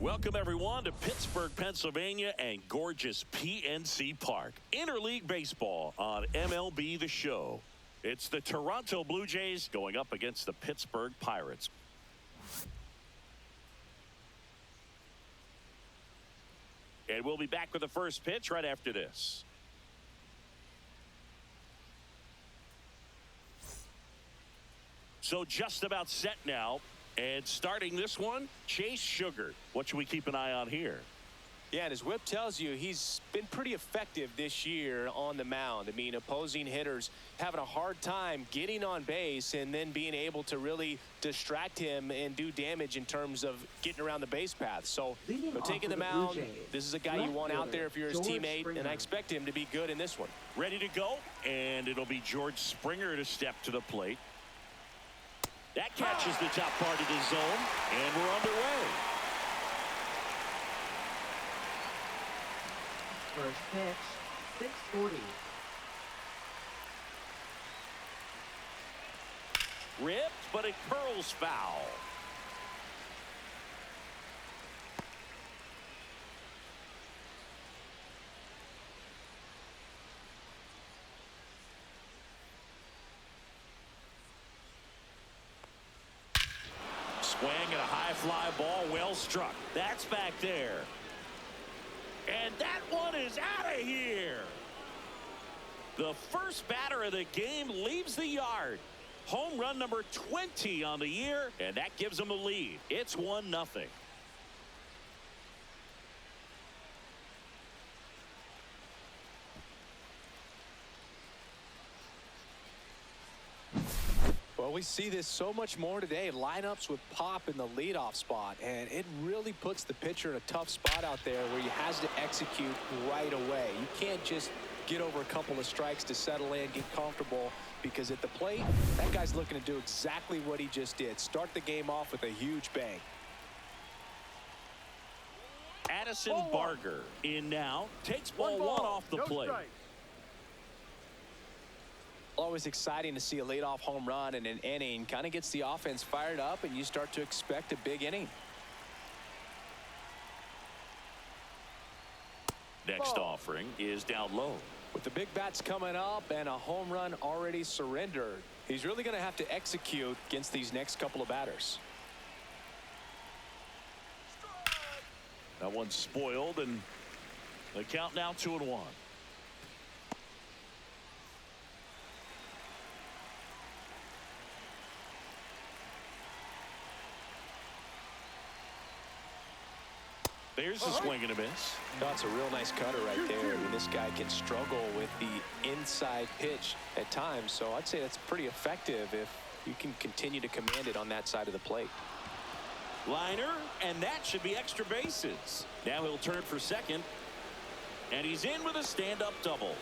Welcome, everyone, to Pittsburgh, Pennsylvania and gorgeous PNC Park. Interleague baseball on MLB The Show. It's the Toronto Blue Jays going up against the Pittsburgh Pirates. And we'll be back with the first pitch right after this. So just about set now. And starting this one, Chase Sugar. What should we keep an eye on here? Yeah, and as Whip tells you, he's been pretty effective this year on the mound. I mean, opposing hitters having a hard time getting on base and then being able to really distract him and do damage in terms of getting around the base path. So, taking the mound, this is a guy you want out there if you're his teammate, and I expect him to be good in this one. Ready to go, and it'll be George Springer to step to the plate. That catches the top part of the zone, and we're underway. First pitch, 640. Ripped, but it curls foul. Swing and a high fly ball, well struck. That's back there. And that one is out of here. The first batter of the game leaves the yard. Home run number 20 on the year, and that gives them a lead. It's 1-0. Well, we see this so much more today. Lineups with pop in the leadoff spot, and it really puts the pitcher in a tough spot out there where he has to execute right away. You can't just get over a couple of strikes to settle in, get comfortable, because at the plate, that guy's looking to do exactly what he just did. Start the game off with a huge bang. Addison Barger in now. Takes ball one off the plate. Strike. Always exciting to see a leadoff home run in an inning. Kind of gets the offense fired up, and you start to expect a big inning. Next offering is down low. With the big bats coming up and a home run already surrendered, he's really going to have to execute against these next couple of batters. That one's spoiled, and the count now 2-1. There's a swing and a miss. That's a real nice cutter right there. I mean, this guy can struggle with the inside pitch at times, so I'd say that's pretty effective if you can continue to command it on that side of the plate. Liner, and that should be extra bases. Now he'll turn for second, and he's in with a stand-up double.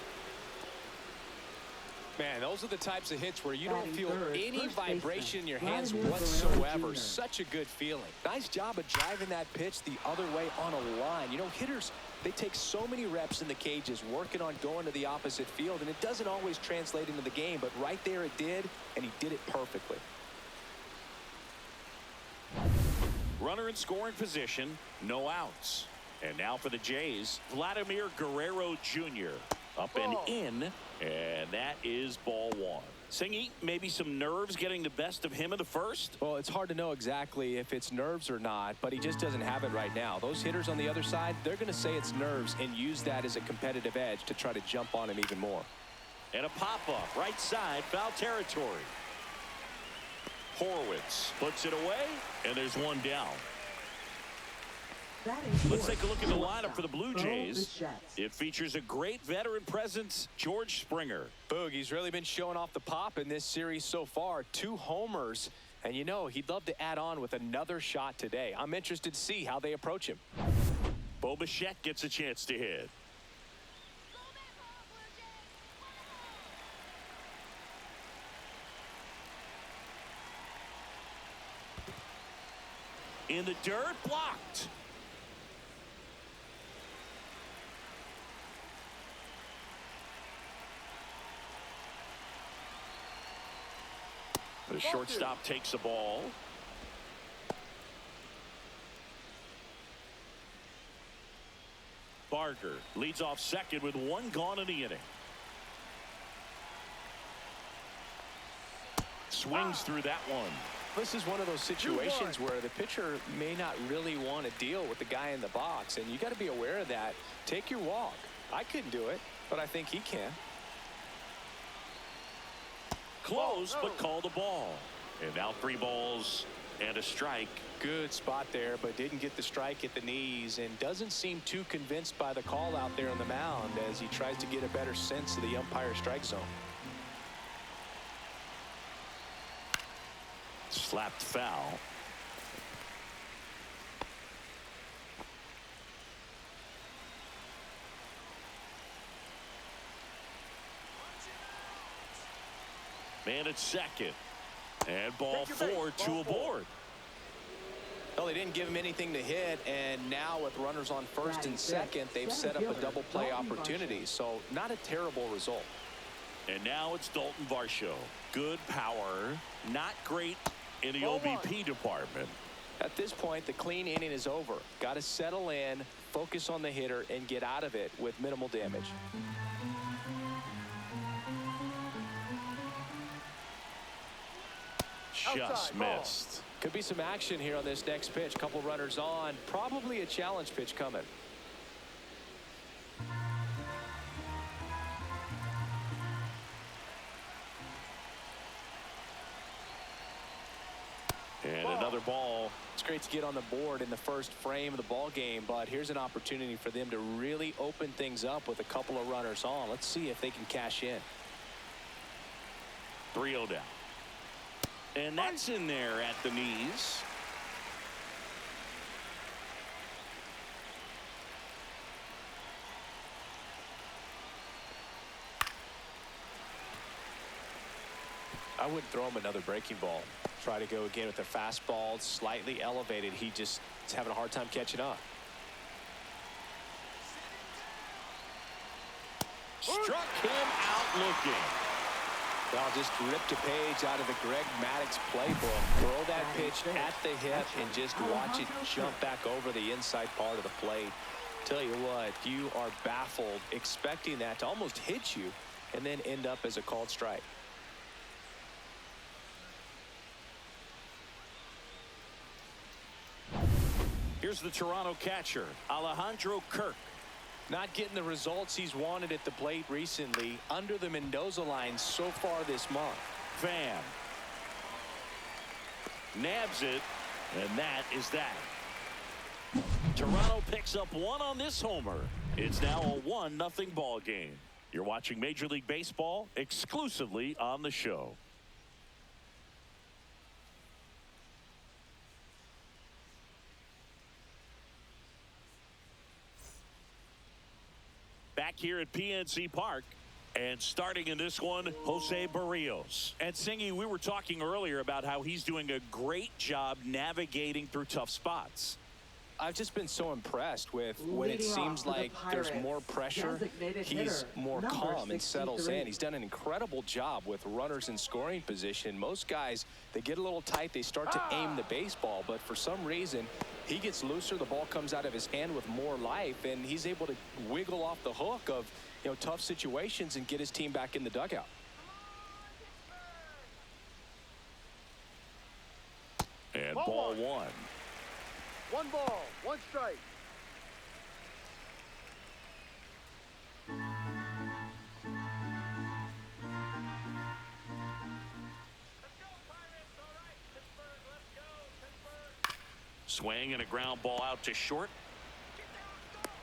Man, those are the types of hits where you don't feel any vibration in your hands whatsoever. Such a good feeling. Nice job of driving that pitch the other way on a line. You know, hitters, they take so many reps in the cages working on going to the opposite field, and it doesn't always translate into the game, but right there it did, and he did it perfectly. Runner in scoring position, no outs. And now for the Jays, Vladimir Guerrero Jr. Up and in, and that is ball one. Singy, maybe some nerves getting the best of him in the first? Well, it's hard to know exactly if it's nerves or not, but he just doesn't have it right now. Those hitters on the other side, they're going to say it's nerves and use that as a competitive edge to try to jump on him even more. And a pop-up, right side, foul territory. Horwitz puts it away, and there's one down. Let's take a look at the lineup for the Blue Jays. It features a great veteran presence, George Springer. Boog, he's really been showing off the pop in this series so far. 2 homers, and you know he'd love to add on with another shot today. I'm interested to see how they approach him. Bo Bichette gets a chance to hit. In the dirt, blocked. The shortstop takes the ball. Barger leads off second with one gone in the inning. Swings through that one. This is one of those situations where the pitcher may not really want to deal with the guy in the box, and you got to be aware of that. Take your walk. I couldn't do it, but I think he can. Close, but call the ball. And now 3 balls and a strike. Good spot there, but didn't get the strike at the knees, and doesn't seem too convinced by the call out there on the mound as he tries to get a better sense of the umpire strike zone. Slapped foul. Man at second. And ball 4, 2 aboard. Well, they didn't give him anything to hit, and now with runners on first and second, they've set up a double play opportunity. So not a terrible result. And now it's Dalton Varsho. Good power, not great in the OBP department. At this point, the clean inning is over. Got to settle in, focus on the hitter, and get out of it with minimal damage. Just missed. Could be some action here on this next pitch. Couple runners on. Probably a challenge pitch coming. And another ball. It's great to get on the board in the first frame of the ball game, but here's an opportunity for them to really open things up with a couple of runners on. Let's see if they can cash in. 3-0 down. And that's in there at the knees. I wouldn't throw him another breaking ball. Try to go again with the fastball, slightly elevated. He just is having a hard time catching up. Struck him out looking. Well, just ripped a page out of the Greg Maddux playbook. Throw that pitch at the hip and just watch it jump back over the inside part of the plate. Tell you what, you are baffled expecting that to almost hit you and then end up as a called strike. Here's the Toronto catcher, Alejandro Kirk. Not getting the results he's wanted at the plate recently under the Mendoza line so far this month. Fan nabs it, and that is that. Toronto picks up 1 on this homer. It's now a 1-0 ball game. You're watching Major League Baseball exclusively on the show. Back here at PNC Park, and starting in this one, Jose Barrios. And Singy, we were talking earlier about how he's doing a great job navigating through tough spots. I've just been so impressed with when it seems like there's more pressure, he's more calm and settles in. He's done an incredible job with runners in scoring position. Most guys, they get a little tight, they start to aim the baseball, but for some reason, he gets looser, the ball comes out of his hand with more life, and he's able to wiggle off the hook of, tough situations and get his team back in the dugout. And ball 1. 1 ball, 1 strike. Swing and a ground ball out to short.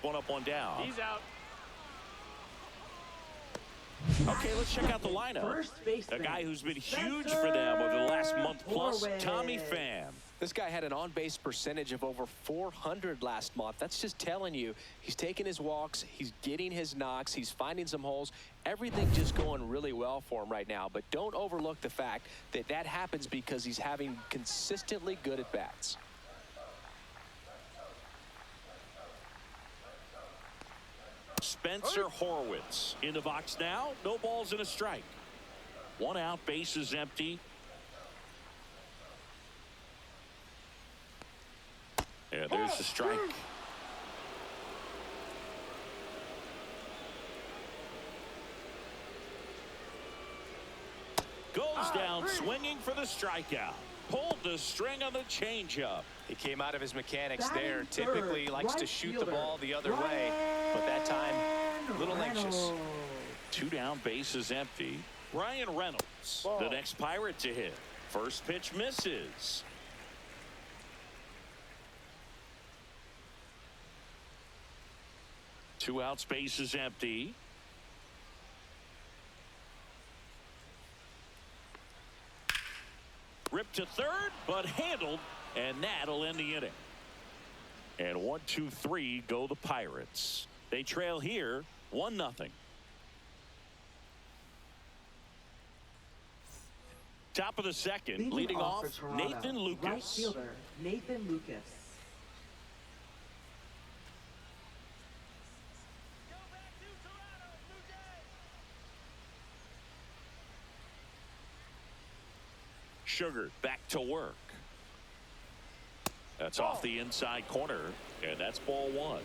1 up, 1 down. He's out. Okay, let's check out the lineup. A guy who's been huge for them over the last month plus, Tommy Pham. This guy had an on-base percentage of over 400 last month. That's just telling you he's taking his walks, he's getting his knocks, he's finding some holes. Everything just going really well for him right now. But don't overlook the fact that that happens because he's having consistently good at-bats. Spencer Horwitz in the box now. No balls and a strike. 1 out, base is empty. And there's the strike. Goes down swinging for the strikeout. Pulled the string on the changeup. He came out of his mechanics Batting there. third, Typically likes to right shoot the fielder, ball the other way, but that time, a little anxious. 2 down, bases empty. Ryan Reynolds, the next Pirate to hit. First pitch misses. Two outs, bases empty. Ripped to third, but handled, and that'll end the inning. And 1, 2, 3 go the Pirates. They trail here 1-0. Top of the second, leading off, for Toronto, Nathan Lucas. Right fielder, Nathan Lucas. Sugar back to work. That's off the inside corner, and that's ball 1.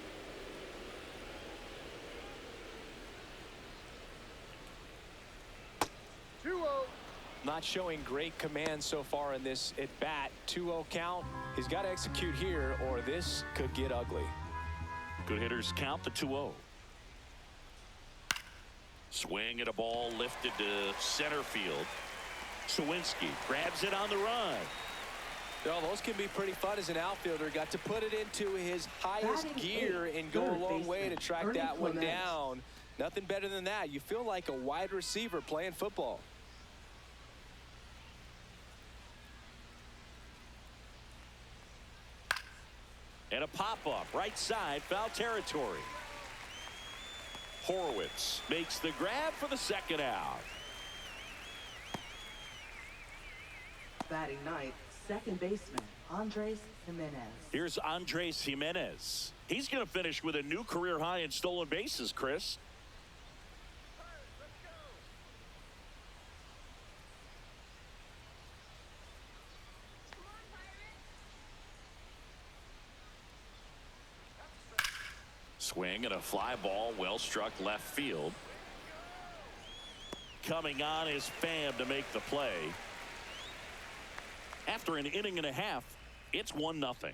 Not showing great command so far in this at bat. 2-0 count. He's got to execute here, or this could get ugly. Good hitters count the 2-0. Swing at a ball lifted to center field. Sawinski grabs it on the run. Well, those can be pretty fun as an outfielder. Got to put it into his highest Batting gear eighth, and go a third long way to baseman, track Ernie that one Clement. down. Nothing better than that. You feel like a wide receiver playing football. And a pop-up right side, foul territory. Horowitz makes the grab for the second out. Batting ninth, second baseman, Andres Jimenez. Here's Andres Jimenez. He's going to finish with a new career high in stolen bases, Chris. Swing and a fly ball, well struck left field. Coming on is Pham to make the play. After an inning and a half, it's 1-0.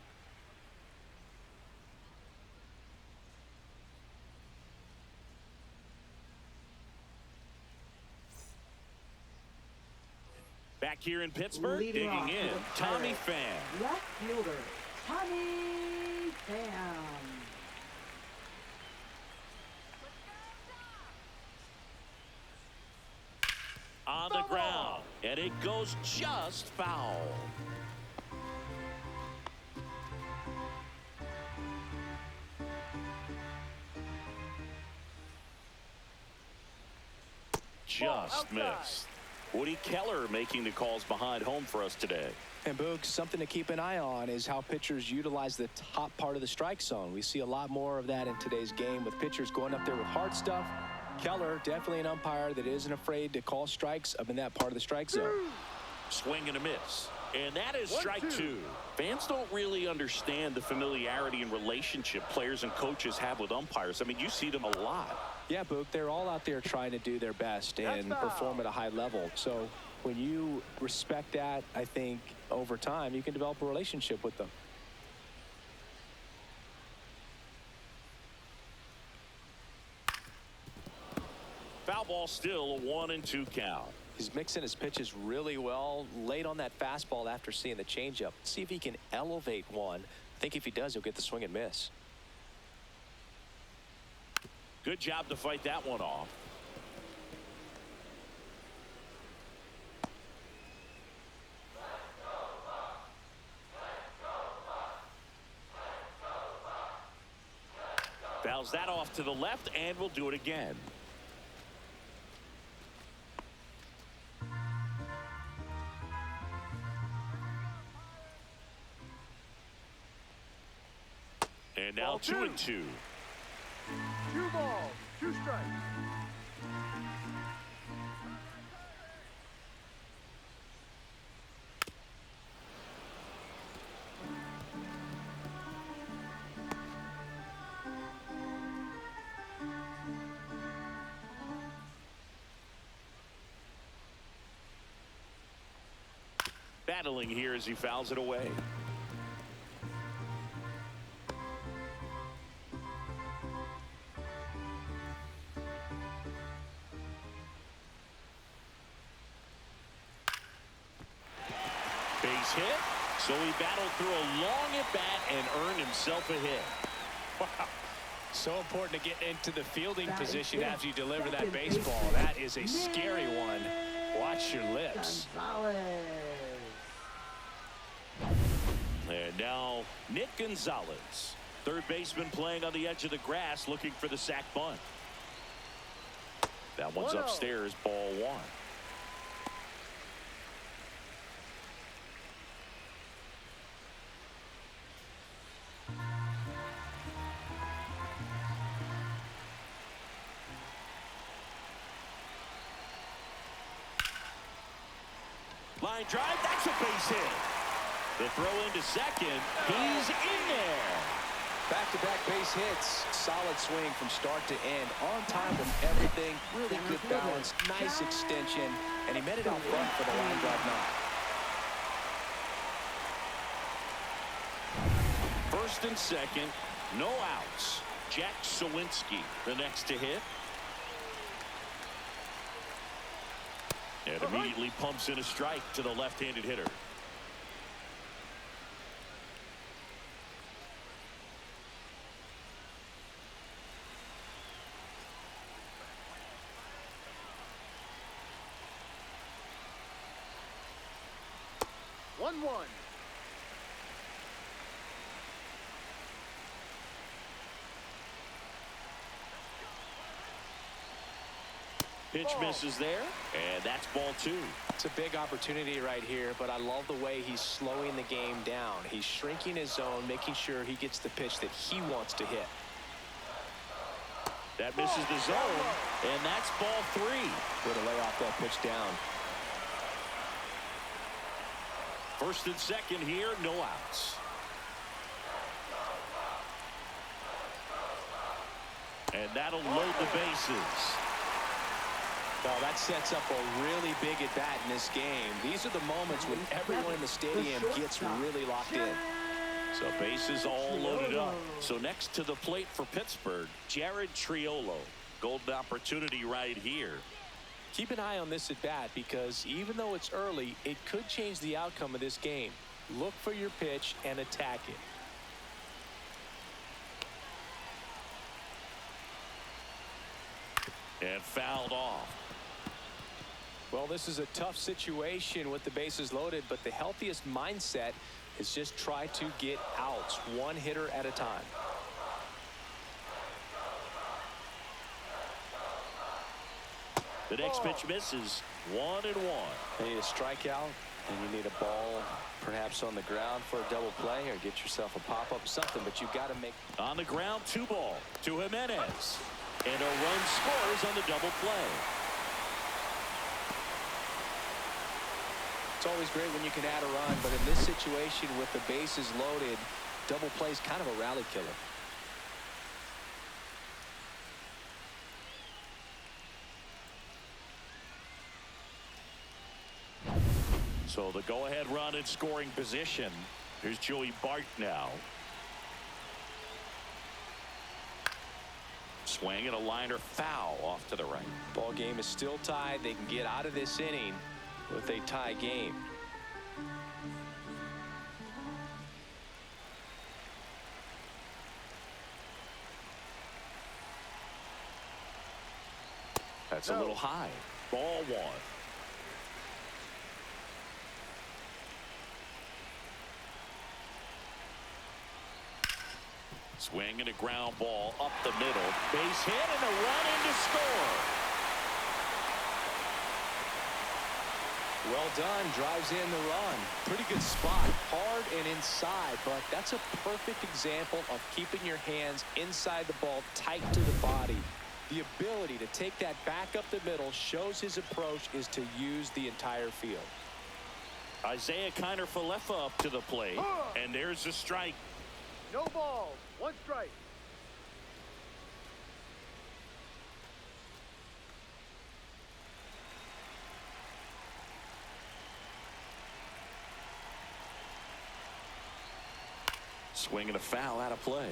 Back here in Pittsburgh, Leading off digging in, for the Tommy Pirates, Pham. Left fielder, Tommy Pham. On the ground, and it goes just foul. Just missed. Woody Keller making the calls behind home for us today. And Boog, something to keep an eye on is how pitchers utilize the top part of the strike zone. We see a lot more of that in today's game with pitchers going up there with hard stuff. Keller, definitely an umpire that isn't afraid to call strikes up in that part of the strike zone. Swing and a miss. And that is strike 2. Fans don't really understand the familiarity and relationship players and coaches have with umpires. I mean, you see them a lot. Yeah, Boog, they're all out there trying to do their best and perform at a high level. So when you respect that, I think over time you can develop a relationship with them. Foul ball, still a 1-2 count. He's mixing his pitches really well, late on that fastball after seeing the changeup. See if he can elevate one. I think if he does, he'll get the swing and miss. Good job to fight that one off. Fouls that off to the left, and we'll do it again. And now 2-2. 2 balls, 2 strikes. smiling here as he fouls it away. Base hit. So he battled through a long at bat and earned himself a hit. Wow. So important to get into the fielding That position is after you deliver that second baseball. baseman. That is a scary one. Watch your lips. Gonzalez. And now Nick Gonzalez, third baseman, playing on the edge of the grass, looking for the sac bunt. That one's 1-0. upstairs, ball one. Line drive, that's a base hit. The throw into second, he's in there. Back-to-back base hits. Solid swing from start to end. On time with everything. Really good balance. Nice extension. And he met it out front for the line drive knock. First and second, no outs. Jack Sawinski, the next to hit. And immediately pumps in a strike to the left-handed hitter. One. Pitch misses there, and that's ball two. It's a big opportunity right here, but I love the way he's slowing the game down. He's shrinking his zone, making sure he gets the pitch that he wants to hit. That misses the zone, and that's ball three. Way to lay off that pitch down. First and second here, no outs. And that'll load the bases. Well, that sets up a really big at bat in this game. These are the moments when everyone in the stadium gets really locked in. So bases all loaded up. So next to the plate for Pittsburgh, Jared Triolo. Golden opportunity right here. Keep an eye on this at bat because even though it's early, it could change the outcome of this game. Look for your pitch and attack it. And fouled off. Well, this is a tough situation with the bases loaded, but the healthiest mindset is just try to get outs one hitter at a time. The next pitch misses. 1-1. You need a strikeout, and you need a ball perhaps on the ground for a double play, or get yourself a pop-up, something, but you've got to make. On the ground, 2 ball to Jimenez. And a run scores on the double play. It's always great when you can add a run, but in this situation with the bases loaded, double play is kind of a rally killer. So the go-ahead run in scoring position. Here's Joey Bart now. Swing and a liner foul off to the right. Ball game is still tied. They can get out of this inning with a tie game. That's a little high. Ball 1. Swing and a ground ball up the middle. Base hit and a run in to score. Well done. Drives in the run. Pretty good spot. Hard and inside, but that's a perfect example of keeping your hands inside the ball, tight to the body. The ability to take that back up the middle shows his approach is to use the entire field. Isaiah Kiner-Falefa up to the plate. And there's a strike. No balls. 1 strike. Swing and a foul out of play.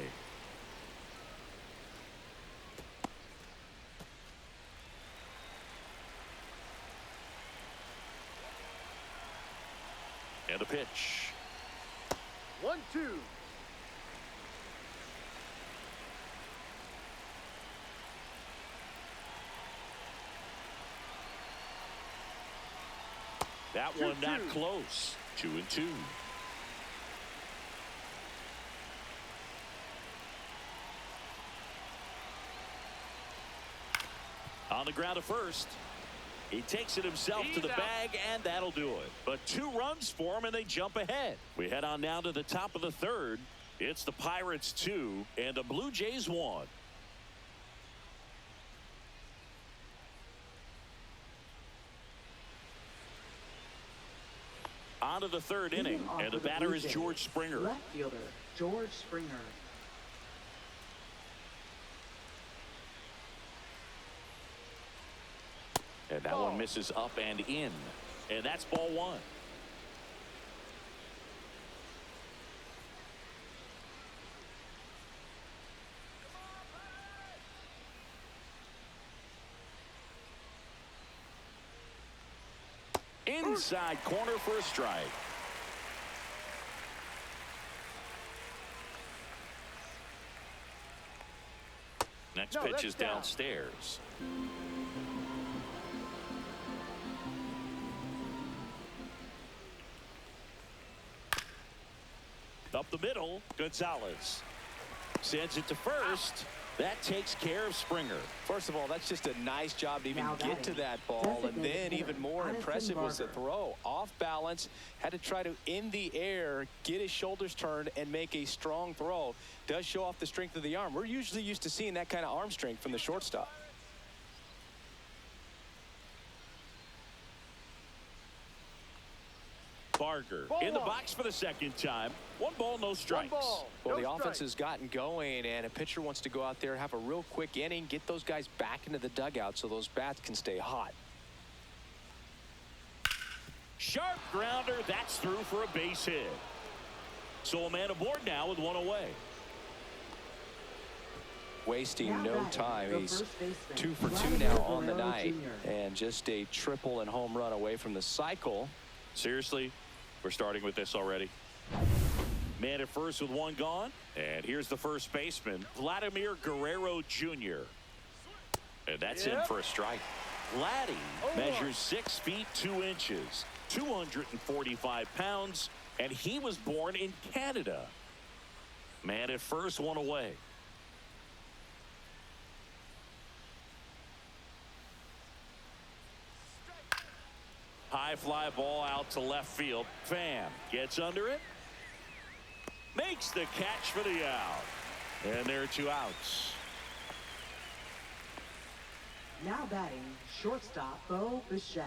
And a pitch. 1-2. That one not close. 2-2. On the ground to first. He takes it himself to the bag, and that'll do it. But 2 runs for him, and they jump ahead. We head on down to the top of the third. It's the Pirates 2 and the Blue Jays 1. On to the third inning, and the batter is George Springer. Left fielder, George Springer. And that one misses up and in. And that's ball 1. Inside corner for a strike. Next pitch is downstairs. Up the middle, Gonzalez sends it to first. That takes care of Springer. First of all, that's just a nice job to even get to that ball. And then even more impressive was the throw. Off balance, had to try to, in the air, get his shoulders turned and make a strong throw. Does show off the strength of the arm. We're usually used to seeing that kind of arm strength from the shortstop. Barger in the box for the second time. 1 ball, no strikes. Well, the offense has gotten going, and a pitcher wants to go out there, have a real quick inning, get those guys back into the dugout so those bats can stay hot. Sharp grounder. That's through for a base hit. So a man aboard now with 1 away. Wasting no time. He's 2 for 2 now on the night, and just a triple and home run away from the cycle. Seriously, we're starting with this already. Man at first with 1 gone. And here's the first baseman, Vladimir Guerrero Jr. And that's in for a strike. Vladdy measures 6 feet 2 inches, 245 pounds, and he was born in Canada. Man at first, 1 away. High fly ball out to left field. Pham gets under it. Makes the catch for the out. And there are 2 outs. Now batting, shortstop Bo Bichette.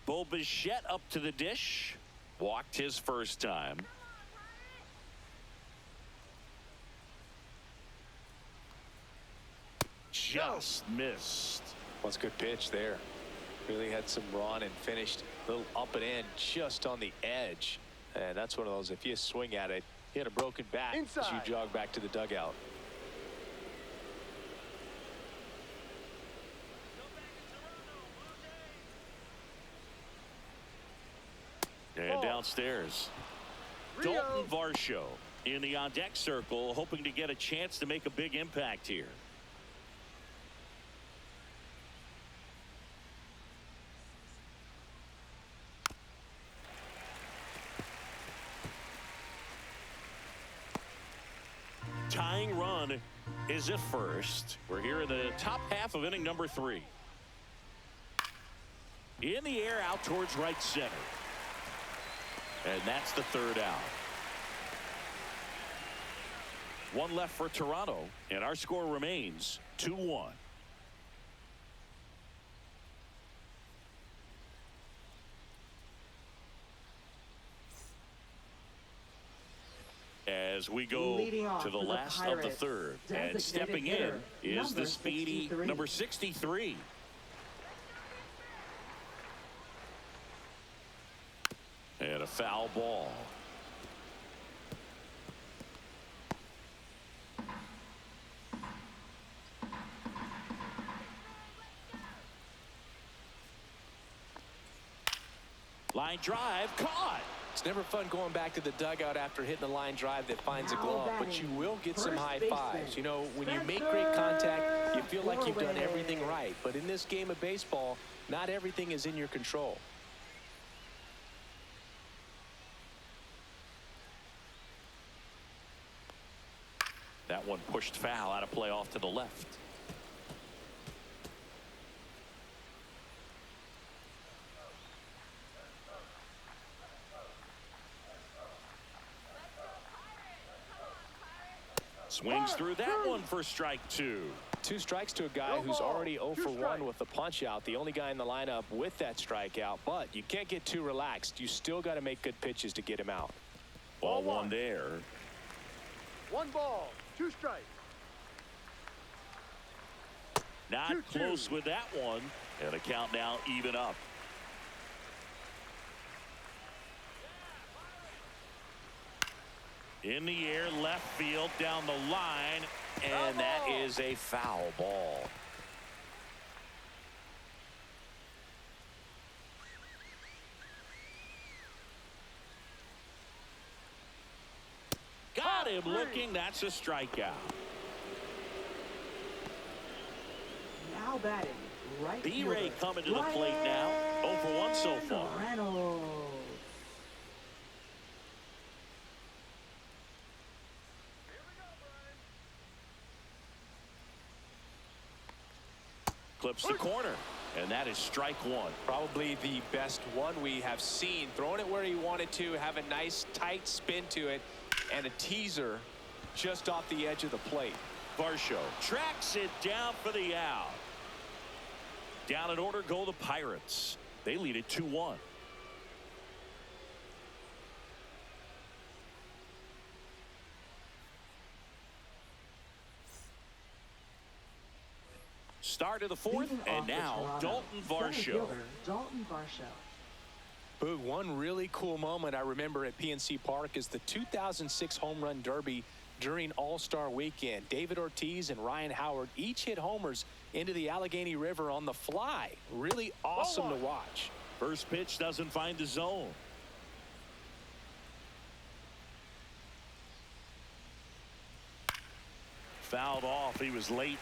Bo Bichette up to the dish. Walked his first time. Just missed. That's a good pitch there. Really had some run and finished a little up and in just on the edge. And that's one of those, if you swing at it, hit a broken bat as you jog back to the dugout. And downstairs, Dalton Varsho in the on-deck circle, hoping to get a chance to make a big impact here. Tying run is at first. We're here in the top half of inning number 3. In the air out towards right center. And that's the 3rd out. 1 left for Toronto, and our score remains 2-1. As we go to the last of the 3rd, and stepping in is the speedy number 63. And a foul ball. Line drive caught. It's never fun going back to the dugout after hitting a line drive that finds a glove, but you will get some high fives. You know, when you make great contact, you feel like you've done everything right. But in this game of baseball, not everything is in your control. That one pushed foul, out of play off to the left. Swings through that one for strike 2. 2 strikes to a guy who's already 0 for 1 with the punch out. The only guy in the lineup with that strikeout, but you can't get too relaxed. You still got to make good pitches to get him out. Ball 1 there. 1 ball, 2 strikes. Not 2-2. close with that one. And a count now even up. In the air, left field, down the line, and that is a foul ball. Got him looking. That's a strikeout. Now batting, right B-Ray fielder, coming to the plate now. 0 for 1 so far. Reynolds. Clips the corner, and that is strike 1. Probably the best one we have seen. Throwing it where he wanted to, have a nice tight spin to it, and a teaser just off the edge of the plate. Varsho tracks it down for the out. Down in order go the Pirates. They lead it 2-1. Start of the 4th, and now Dalton Varsho. Dalton Varsho. Boog, one really cool moment I remember at PNC Park is the 2006 Home Run Derby during All-Star Weekend. David Ortiz and Ryan Howard each hit homers into the Allegheny River on the fly. Really awesome to watch. First pitch doesn't find the zone. Fouled off. He was late.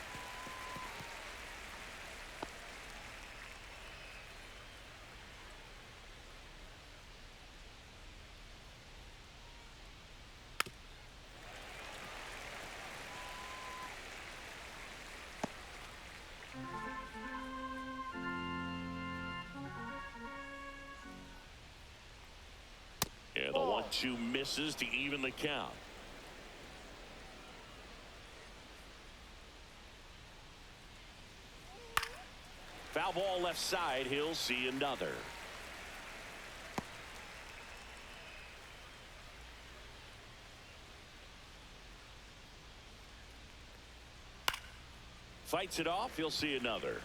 And the 1-2 misses to even the count. Foul ball left side. He'll see another. Fights it off. He'll see another.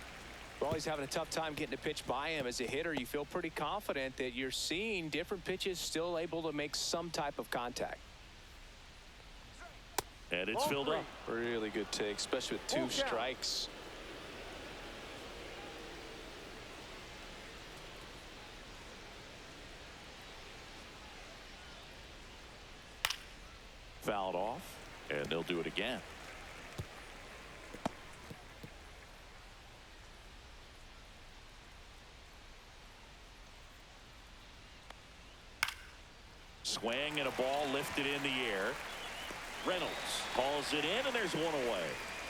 We're always having a tough time getting a pitch by him. As a hitter, you feel pretty confident that you're seeing different pitches still able to make some type of contact. And it's filled up. Really good take, especially with 2 strikes. Fouled off, and they'll do it again. Swing and a ball lifted in the air. Reynolds hauls it in, and there's one away.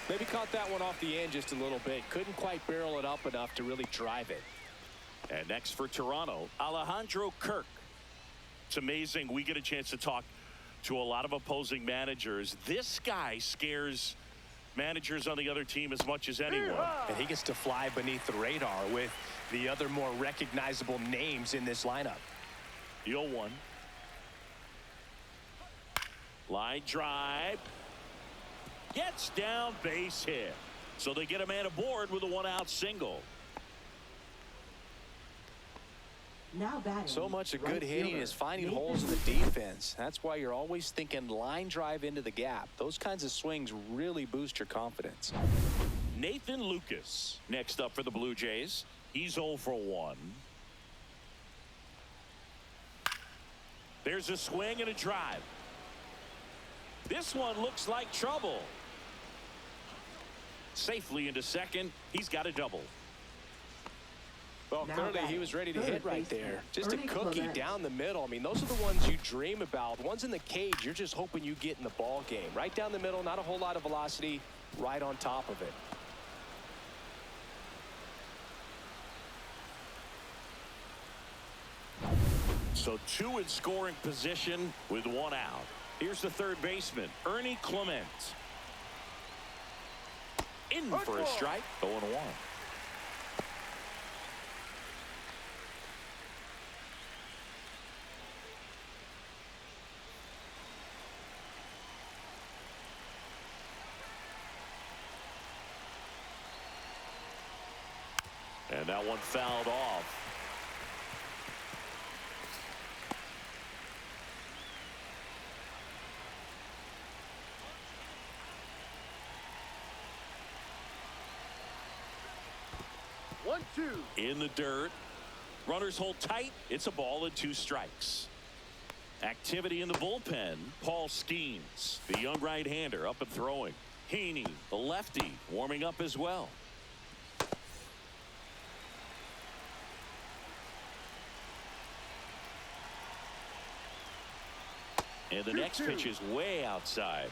Maybe caught that one off the end just a little bit. Couldn't quite barrel it up enough to really drive it. And next for Toronto, Alejandro Kirk. It's amazing. We get a chance to talk to a lot of opposing managers. This guy scares managers on the other team as much as anyone. And he gets to fly beneath the radar with the other more recognizable names in this lineup. The 0-1. Line drive. Gets down, base hit. So they get a man aboard with a 1-out single. Now batting. So much of right good hitting fielder, is finding Nathan holes in the Lucas. defense. That's why you're always thinking line drive into the gap. Those kinds of swings really boost your confidence. Nathan Lucas next up for the Blue Jays. He's 0 for 1. There's a swing and a drive. This one looks like trouble. Safely into second. He's got a double. Well, Now clearly he batting, was ready to third hit right baseman, there. Just a Ernie cookie Clement. down the middle. I mean, those are the ones you dream about. Ones in the cage, you're just hoping you get in the ball game. Right down the middle, not a whole lot of velocity, right on top of it. So 2 in scoring position with 1 out. Here's the third baseman, Ernie Clement. In for a strike. 0-1. And that one fouled off. One, two. In the dirt. Runners hold tight. It's a ball and 2 strikes. Activity in the bullpen. Paul Skeens, the young right-hander, up and throwing. Heaney, the lefty, warming up as well. And the next pitch is way outside.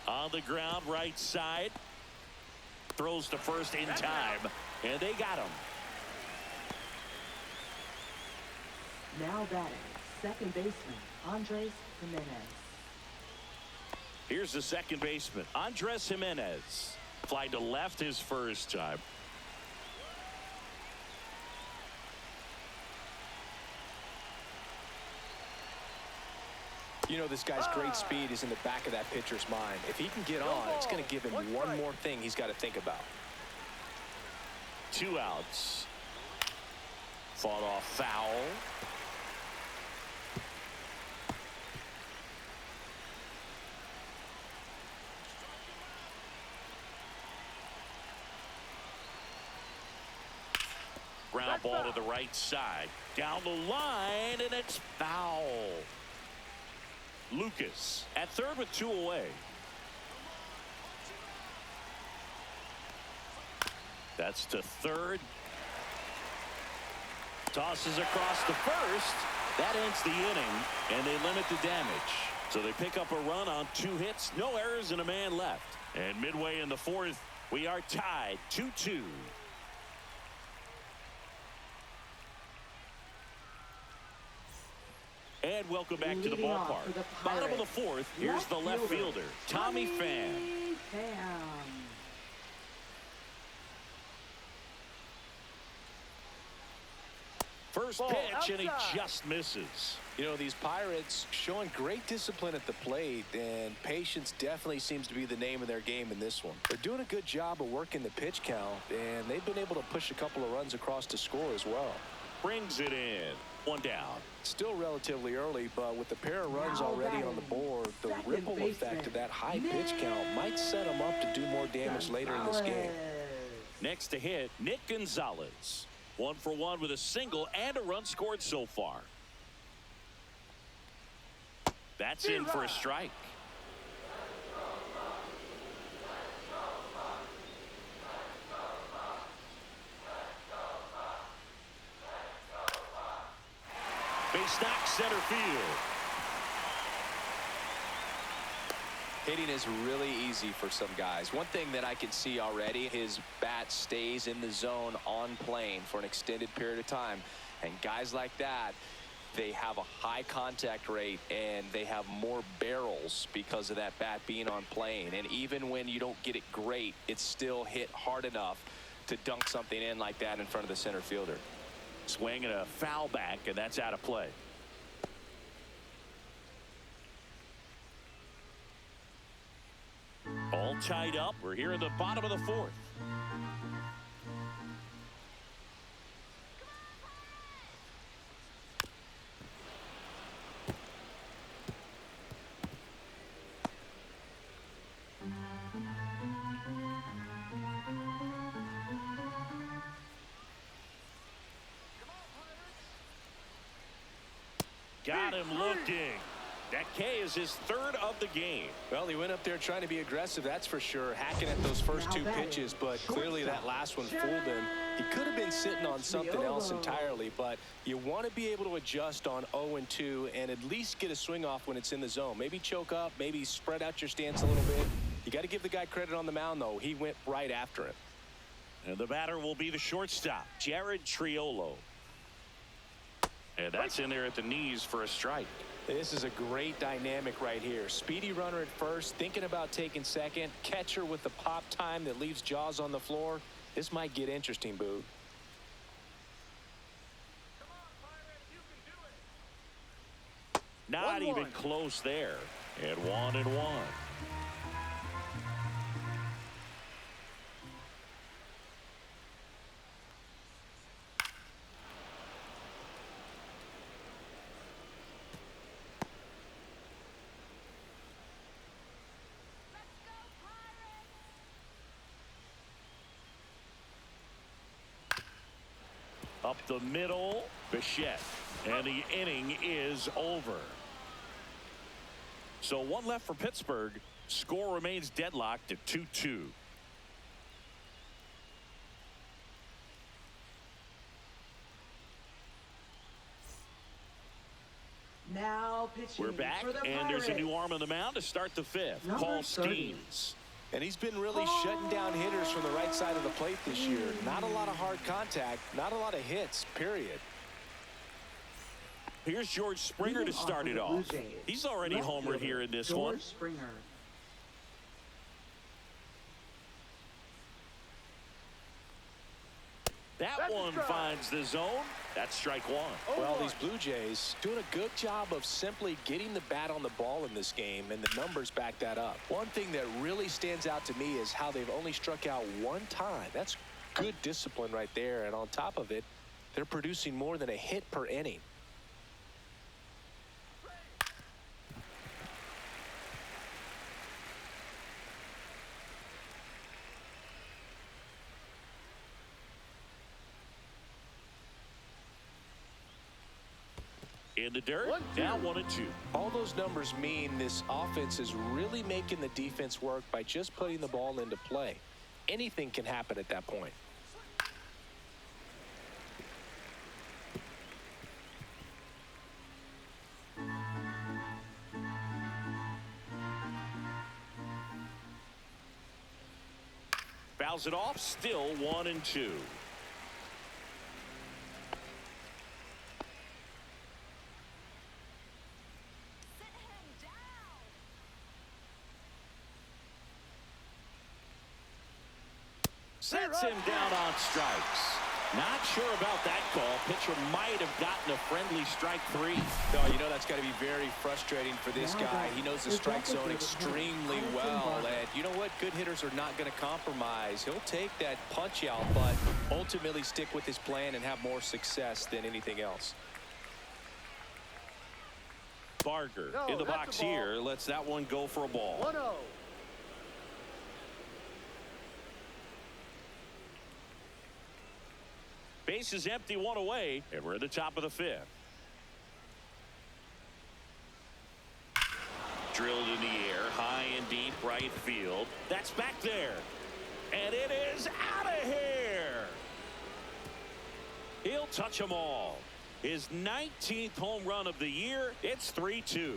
On the ground, right side. Throws to first in time. And they got him. Now batting, second baseman, Andres Jimenez. Here's the second baseman, Andres Jimenez. Fly to left his first time. You know, this guy's great speed is in the back of that pitcher's mind. If he can get on, it's going to give him one more thing he's got to think about. 2 outs. Fought off foul. Ground ball to the right side. Down the line, and it's foul. Lucas at third with 2 away. That's to third. Tosses across to first. That ends the inning, and they limit the damage. So they pick up a run on 2 hits, no errors, and a man left. And midway in the 4th, we are tied 2-2. And welcome back to the Leading off ballpark. for the Bottom of the Pirates, 4th, here's the left fielder, Tommy Pham. Pham. First Ball pitch, and he outside. just misses. You know, these Pirates showing great discipline at the plate, and patience definitely seems to be the name of their game in this one. They're doing a good job of working the pitch count, and they've been able to push a couple of runs across to score as well. Brings it in. 1 down. Still relatively early, but with the pair of runs Now already on the batting, board, the second ripple effect baseman, of that high pitch count might set them up to do more damage later in this game. Next to hit, Nick Gonzalez. 1 for 1 with a single and a run scored so far. That's in for a strike. Base knock, center field. Hitting is really easy for some guys. One thing that I can see already, his bat stays in the zone on plane for an extended period of time. And guys like that, they have a high contact rate and they have more barrels because of that bat being on plane. And even when you don't get it great, it's still hit hard enough to dunk something in like that in front of the center fielder. Swing and a foul back, and that's out of play. all tied up. We're here in the bottom of the fourth. Got him looking. That K is his third of the game. Well, he went up there trying to be aggressive, that's for sure, hacking at those first two pitches, but clearly that last one fooled him. He could have been sitting on something else entirely, but you want to be able to adjust on 0-2 and at least get a swing off when it's in the zone. Maybe choke up, maybe spread out your stance a little bit. You got to give the guy credit on the mound, though. He went right after him. And the batter will be the shortstop, Jared Triolo. And that's in there at the knees for a strike. This is a great dynamic right here. Speedy runner at first, thinking about taking second. Catcher with the pop time that leaves Jaws on the floor. This might get interesting, Boo. Not even close there. And 1-1. Up the middle, Bichette, and the inning is over. So one left for Pittsburgh. Score remains deadlocked at 2-2. Now pitching. We're back, for the and there's a Pirates. new arm on the mound to start the fifth. Number Paul 30. Steens. And he's been really shutting down hitters from the right side of the plate this year. Not a lot of hard contact, not a lot of hits, period. Here's George Springer to Leading start off it for the off. Blue Jays, He's already left homered fielder, here in this George one. Springer. That one finds the zone. That's strike one. Well, these Blue Jays doing a good job of simply getting the bat on the ball in this game, and the numbers back that up. One thing that really stands out to me is how they've only struck out one time. That's good discipline right there, and on top of it, they're producing more than a hit per inning. In the dirt, now 1-2. All those numbers mean this offense is really making the defense work by just putting the ball into play. Anything can happen at that point. Fouls it off, still 1-2. Sets him down on strikes. Not sure about that call. Pitcher might have gotten a friendly strike three. No, you know that's got to be very frustrating for this guy. He knows the strike zone extremely well. And you know what? Good hitters are not going to compromise. He'll take that punch out, but ultimately stick with his plan and have more success than anything else. Barger in the box here. Lets that one go for a ball. 1-0. Base is empty, one away, and we're at the top of the fifth. Drilled in the air, high and deep right field. That's back there. And it is out of here. He'll touch them all. His 19th home run of the year. It's 3-2.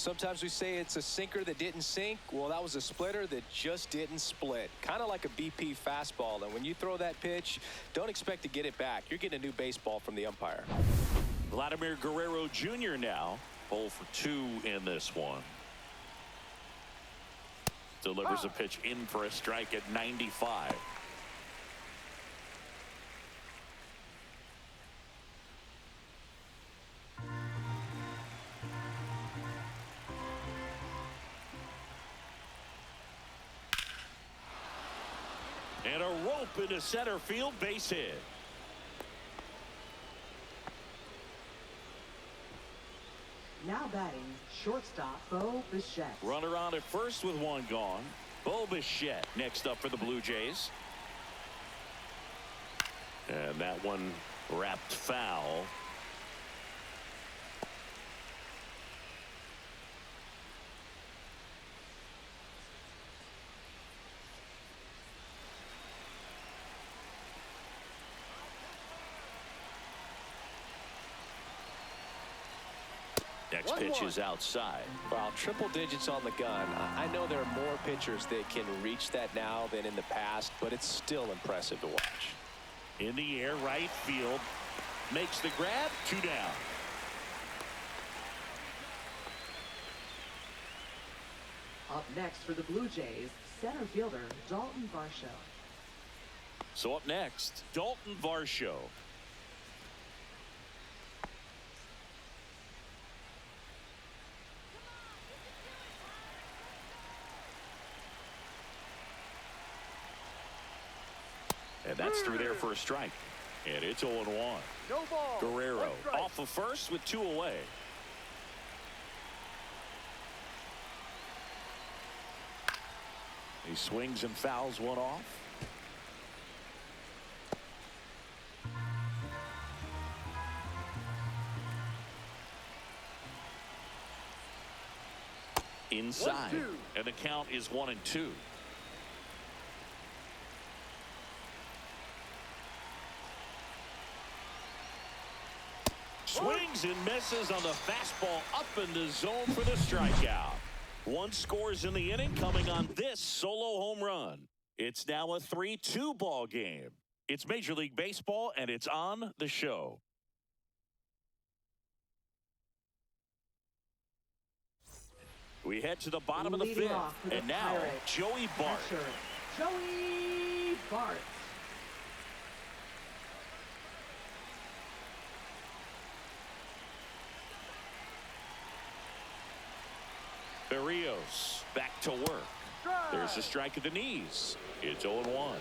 Sometimes we say it's a sinker that didn't sink. Well, that was a splitter that just didn't split. Kind of like a BP fastball. And when you throw that pitch, don't expect to get it back. You're getting a new baseball from the umpire. Vladimir Guerrero Jr. now 0 for 2 in this one. Delivers a pitch in for a strike at 95. And a rope into center field, base hit. Now batting, shortstop Bo Bichette. Runner on at first with one gone. Bo Bichette next up for the Blue Jays. And that one wrapped foul. Next pitch is outside. Well, triple digits on the gun. I know there are more pitchers that can reach that now than in the past, but it's still impressive to watch. In the air, right field. Makes the grab, 2 down. Up next for the Blue Jays, center fielder Dalton Varsho. So up next, Dalton Varsho. And that's through there for a strike. And it's 0-1. No ball. Guerrero off of first with 2 away. He swings and fouls one off. Inside. 1-2. And the count is 1-2. Swings and misses on the fastball up in the zone for the strikeout. 1 scores in the inning coming on this solo home run. It's now a 3-2 ball game. It's Major League Baseball and it's on the show. We head to the bottom of the Leading 5th. off for the And now Pirates, Joey Bart. catcher Joey Bart. Berrios back to work. There's a strike at the knees. It's 0-1.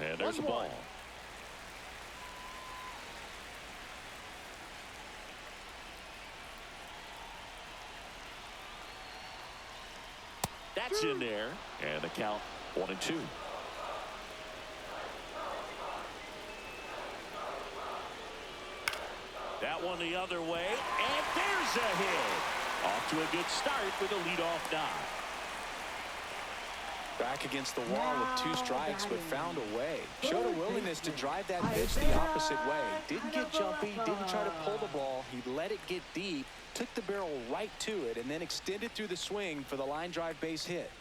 And there's a ball. That's in there. And the count 1-2. That one the other way, and there's a hit. Off to a good start with a leadoff knock. Back against the wall with 2 strikes, but found a way. Showed a willingness to drive that pitch the opposite way. Didn't get jumpy, didn't try to pull the ball. He let it get deep, took the barrel right to it, and then extended through the swing for the line drive base hit.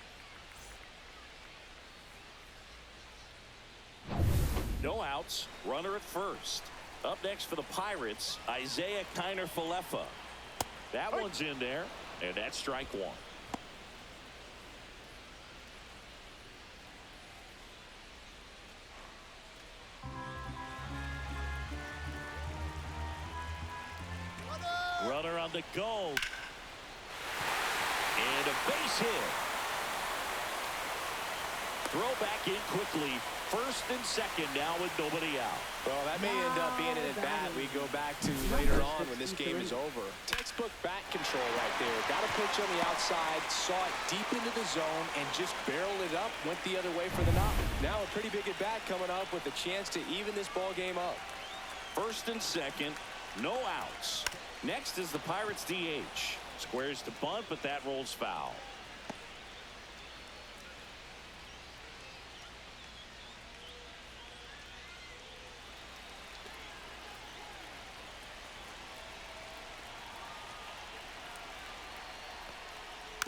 No outs, runner at first. Up next for the Pirates, Isaiah Kiner-Falefa. That one's in there, and that's strike 1. Runner on the go. And a base hit. Throw back in quickly. First and second now with nobody out. Well, that may end up being an at-bat we go back to later on when this game is over. Textbook bat control right there. Got a pitch on the outside, saw it deep into the zone, and just barreled it up, went the other way for the knock. Now a pretty big at-bat coming up with a chance to even this ball game up. First and second, no outs. Next is the Pirates DH. Squares to bunt, but that rolls foul.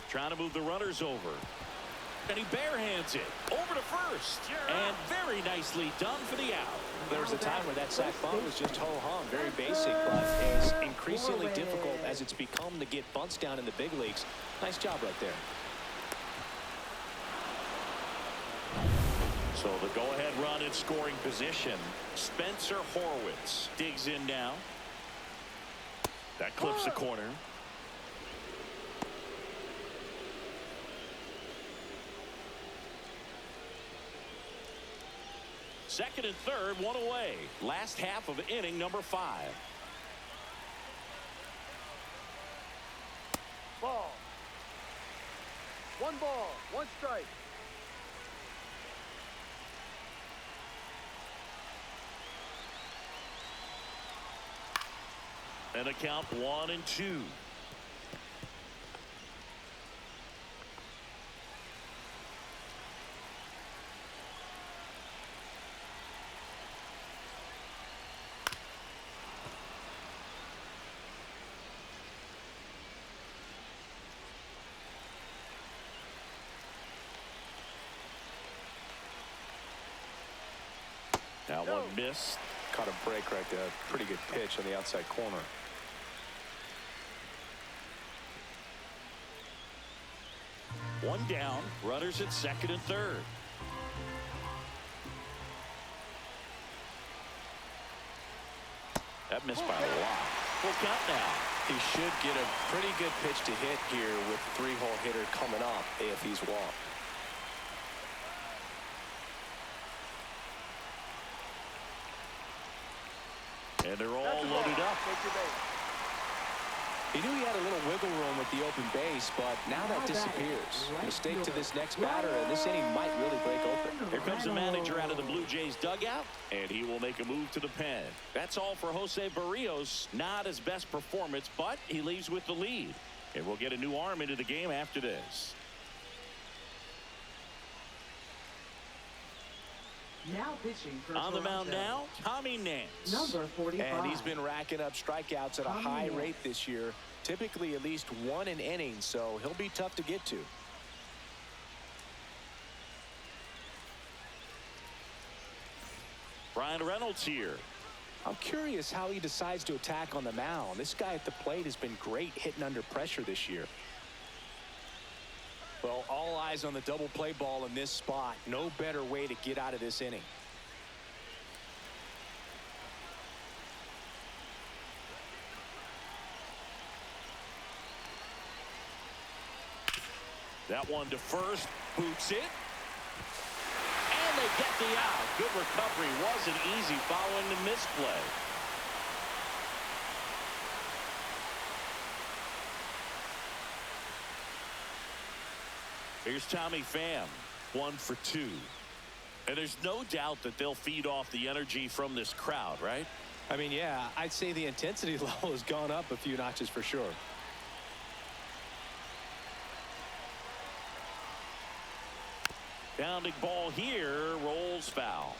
Trying to move the runners over. And he barehands it over to first. And very nicely done for the out. There was a time where that sac bunt was just ho-hum, very basic, but is increasingly difficult as it's become to get bunts down in the big leagues. Nice job right there. So the go-ahead run in scoring position. Spencer Horwitz digs in now. That clips the corner. Second and third, one away. Last half of inning number 5. Ball. 1 ball, 1 strike. And a count 1-2. Now one miss. Caught a break right there. Pretty good pitch on the outside corner. One down. Runners at second and third. That missed by a lot. Full count now. He should get a pretty good pitch to hit here with 3-hole hitter coming up if he's walked. And they're all loaded up. He knew he had a little wiggle room with the open base, but now that disappears. Mistake to this next batter, and this inning might really break open. Here comes the manager out of the Blue Jays dugout, and he will make a move to the pen. That's all for Jose Barrios. Not his best performance, but he leaves with the lead. And we'll get a new arm into the game after this. Now pitching for On the mound Toronto. now, Tommy Nance. Number 45. And he's been racking up strikeouts at a high rate this year, typically at least 1 an inning, so he'll be tough to get to. Brian Reynolds here. I'm curious how he decides to attack on the mound. This guy at the plate has been great hitting under pressure this year. Well, all eyes on the double play ball in this spot. No better way to get out of this inning. That one to first, boots it. And they get the out. Good recovery. Wasn't easy following the misplay. Here's Tommy Pham, 1 for 2. And there's no doubt that they'll feed off the energy from this crowd, right? I mean, yeah, I'd say the intensity level has gone up a few notches for sure. Pounding ball here, rolls foul.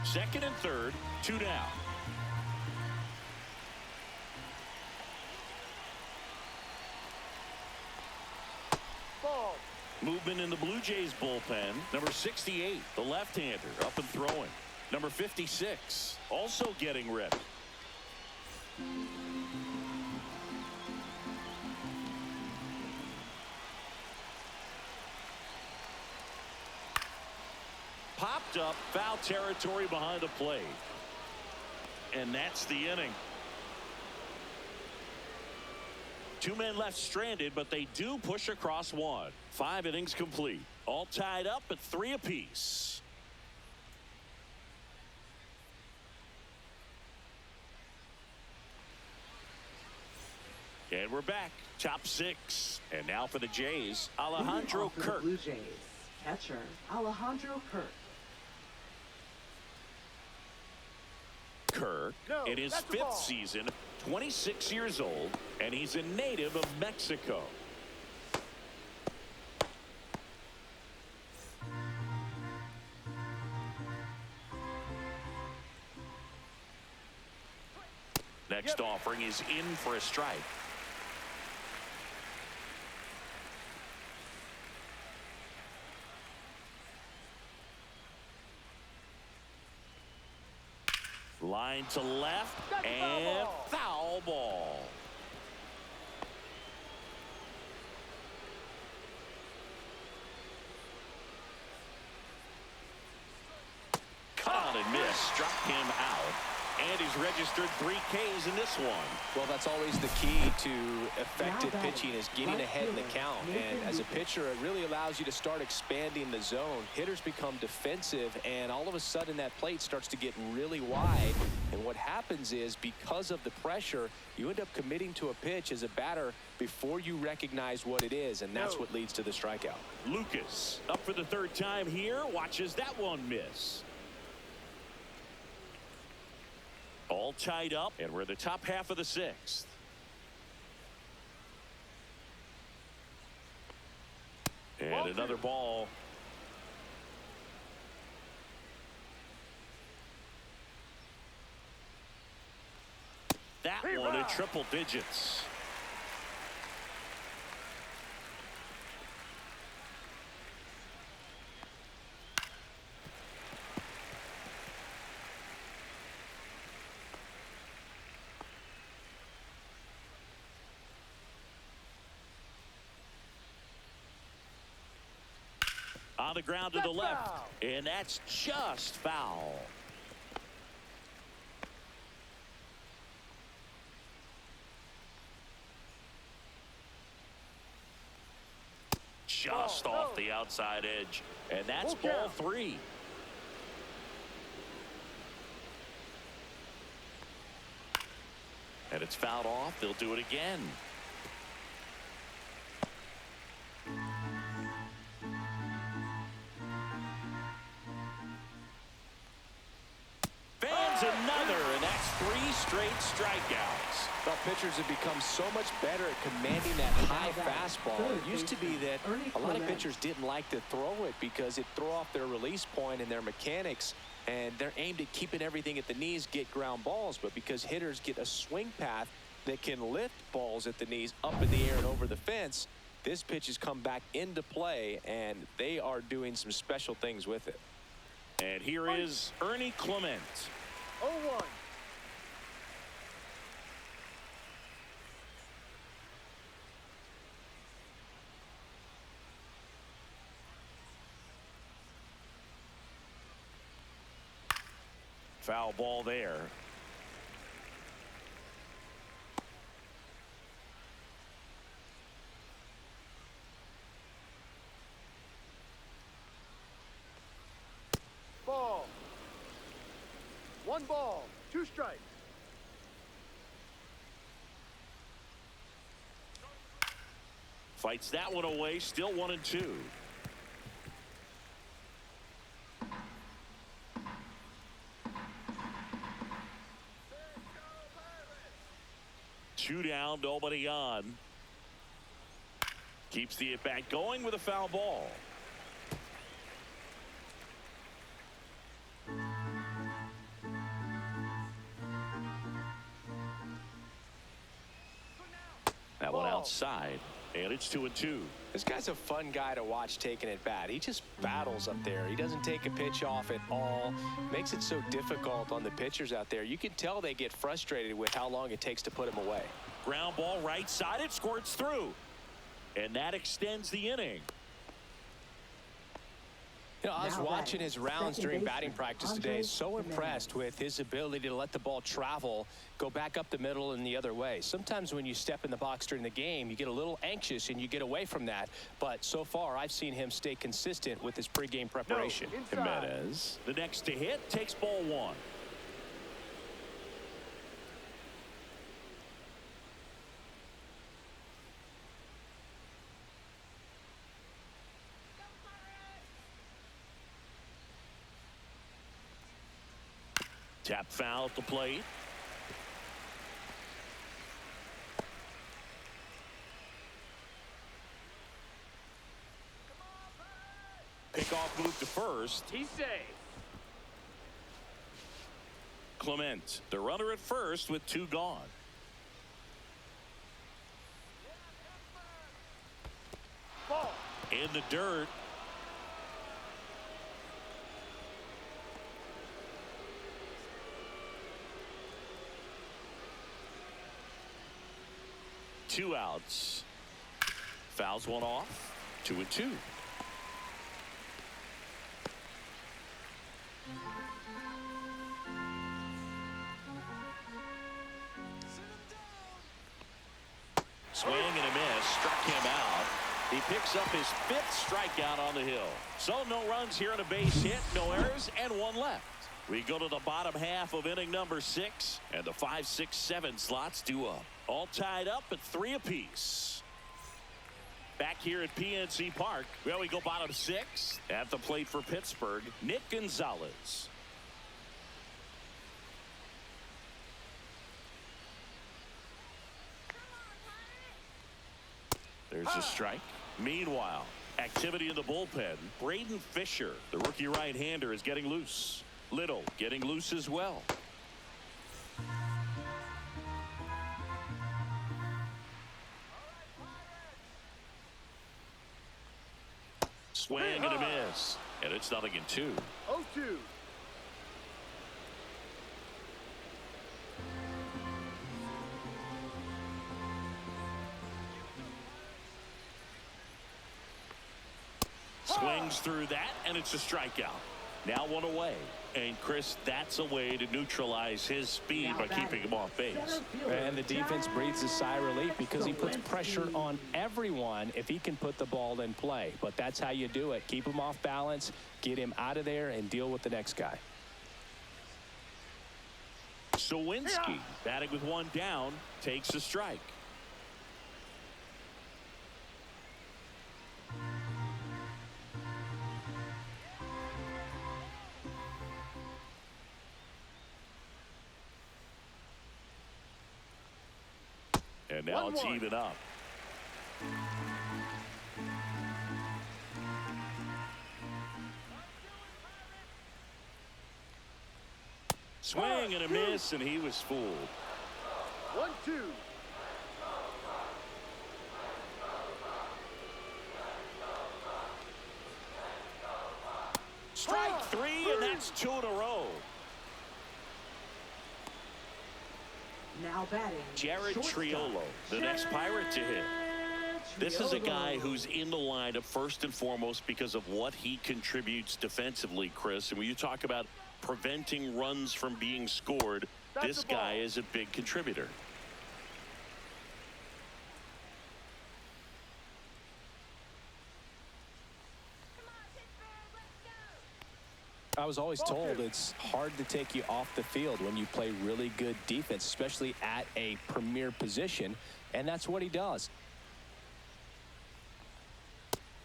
Second and third, 2 down. Ball. Movement in the Blue Jays bullpen. Number 68, the left-hander, up and throwing. Number 56, also getting ready. Popped up, foul territory behind the plate. And that's the inning. 2 men left stranded, but they do push across 1. 5 innings complete. All tied up at 3 apiece. And we're back. Top 6. And now for the Jays, Alejandro For the Kirk. Blue Jays, catcher Alejandro Kirk. Kirk No, in his that's the 5th ball. season, 26 years old, and he's a native of Mexico. Next offering is in for a strike. Line to left, That's a foul and ball. foul ball. He's registered 3 Ks in this one. Well, that's always the key to effective pitching, is getting ahead in the count. And as a pitcher, it really allows you to start expanding the zone. Hitters become defensive, and all of a sudden that plate starts to get really wide. And what happens is, because of the pressure, you end up committing to a pitch as a batter before you recognize what it is, and that's what leads to the strikeout. Lucas up for the 3rd time here, watches that one miss. All tied up, and we're in the top half of the 6th. And another ball. That one in triple digits. On the ground to the left, and that's just foul. Just off the outside edge, and that's ball 3. And it's fouled off. They'll do it again. Another, and that's 3 straight strikeouts. But pitchers have become so much better at commanding that high fastball. It used to be that a lot of pitchers didn't like to throw it because it threw off their release point and their mechanics, and they're aimed at keeping everything at the knees, get ground balls. But because hitters get a swing path that can lift balls at the knees up in the air and over the fence, this pitch has come back into play, and they are doing some special things with it. And here is Ernie Clement. 0-1. Foul ball there. Ball. 1 ball, 2 strikes. Fights that one away, still 1-2. Two down, nobody on. Keeps the at-bat going with a foul ball. That one outside, and it's 2-2. This guy's a fun guy to watch taking at bat. He just battles up there. He doesn't take a pitch off at all. Makes it so difficult on the pitchers out there. You can tell they get frustrated with how long it takes to put him away. Ground ball right side, it squirts through. And that extends the inning. You know, I was watching his rounds during batting practice today. So impressed with his ability to let the ball travel, go back up the middle and the other way. Sometimes when you step in the box during the game, you get a little anxious and you get away from that. But so far, I've seen him stay consistent with his pregame preparation. Jimenez, the next to hit, takes ball 1. Tap foul at the plate. Pickoff move to first. He's safe. Clement, the runner at first with 2 gone. Ball. In the dirt. Two outs. Fouls one off. 2-2. He picks up his 5th strikeout on the hill. So no runs here on a base hit, no errors, and 1 left. We go to the bottom half of inning number 6, and the 5, 6, 7 slots due up. All tied up at 3 apiece. Back here at PNC Park, well, we go bottom 6. At the plate for Pittsburgh, Nick Gonzalez. There's a strike. Meanwhile, activity in the bullpen. Braden Fisher, the rookie right-hander, is getting loose. Little getting loose as well. Swing and a miss. And it's 0-2. 0-2. Swings through that, and it's a strikeout. Now 1 away. And, Chris, that's a way to neutralize his speed by keeping him off base. And the defense breathes a sigh of relief because he puts pressure on everyone if he can put the ball in play. But that's how you do it. Keep him off balance, get him out of there, and deal with the next guy. Sawinski, batting with 1 down, takes a strike. And now it's even up. Swing and a miss, and he was fooled. 1-2. Strike 3, and that's 2 in a row. Now batting, Jared shortstop. Triolo, the next Pirate to hit. This is a guy who's in the lineup first and foremost because of what he contributes defensively, Chris. And when you talk about preventing runs from being scored, this guy is a big contributor. I was always told it's hard to take you off the field when you play really good defense, especially at a premier position, and that's what he does.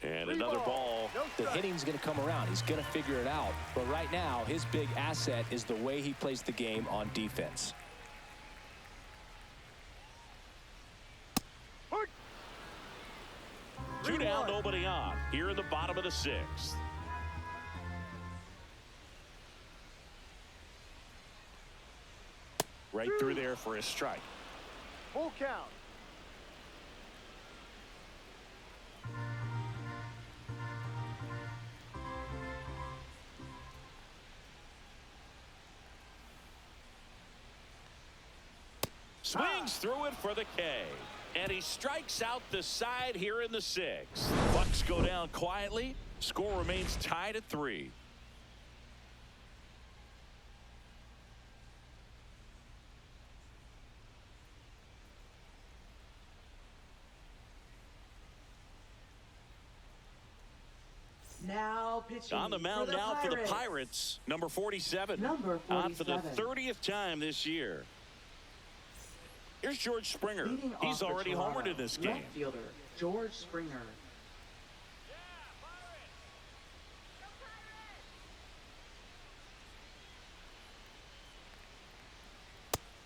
And another ball. The hitting's going to come around. He's going to figure it out. But right now, his big asset is the way he plays the game on defense. Two down, nobody on. Here in the bottom of the 6th. Right through there for a strike. Full count. Swings through it for the K. And he strikes out the side here in the 6th. Bucks go down quietly. Score remains tied at 3. Now pitching on the mound now for the Pirates. Pirates, number 47. Number On for the 47. 30th time this year. Here's George Springer. Leading He's off for already Toronto, homered in this game. left fielder George Springer.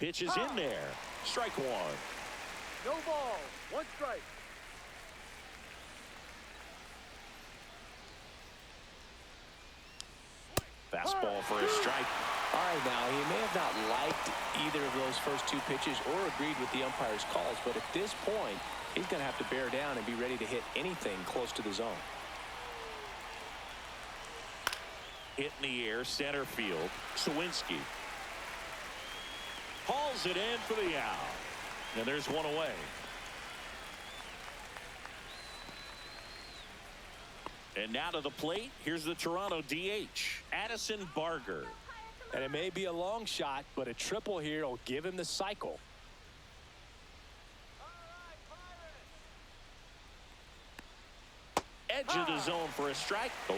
Pitch is in there. Strike 1. No ball. 1 strike. Fastball for a strike. All right, now, he may have not liked either of those first 2 pitches or agreed with the umpire's calls, but at this point, he's going to have to bear down and be ready to hit anything close to the zone. Hit in the air, center field. Sawinski hauls it in for the out. And there's 1 away. And now to the plate, here's the Toronto DH, Addison Barger. And it may be a long shot, but a triple here will give him the cycle. edge of the zone for a strike. 0-1.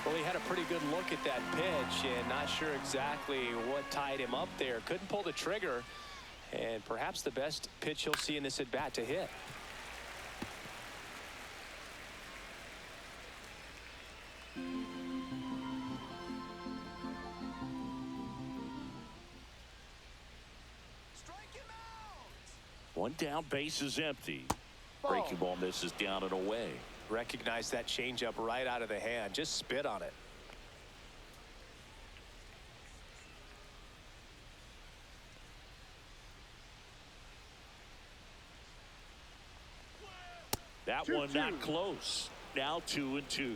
Well, he had a pretty good look at that pitch and not sure exactly what tied him up there. Couldn't pull the trigger, and perhaps the best pitch he'll see in this at bat to hit. One down, base is empty. Breaking ball misses down and away. Recognize that changeup right out of the hand. Just spit on it. That one not close. Now 2-2.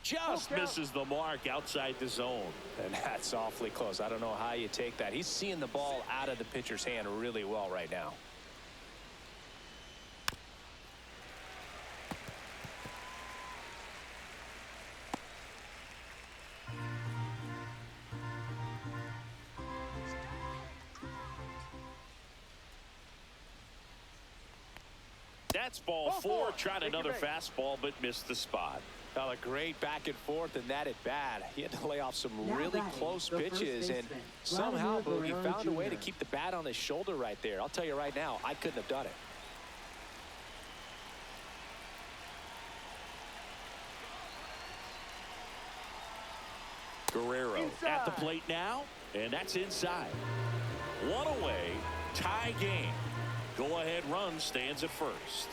Just misses the mark outside the zone. And that's awfully close. I don't know how you take that. He's seeing the ball out of the pitcher's hand really well right now. That's ball four. Tried another fastball, but missed the spot. Well, a great back and forth, and that at bat. He had to lay off some really close pitches, and somehow he found a way to keep the bat on his shoulder right there. I'll tell you right now, I couldn't have done it. Guerrero at the plate now, and that's inside. One away, tie game. Go-ahead run stands at first.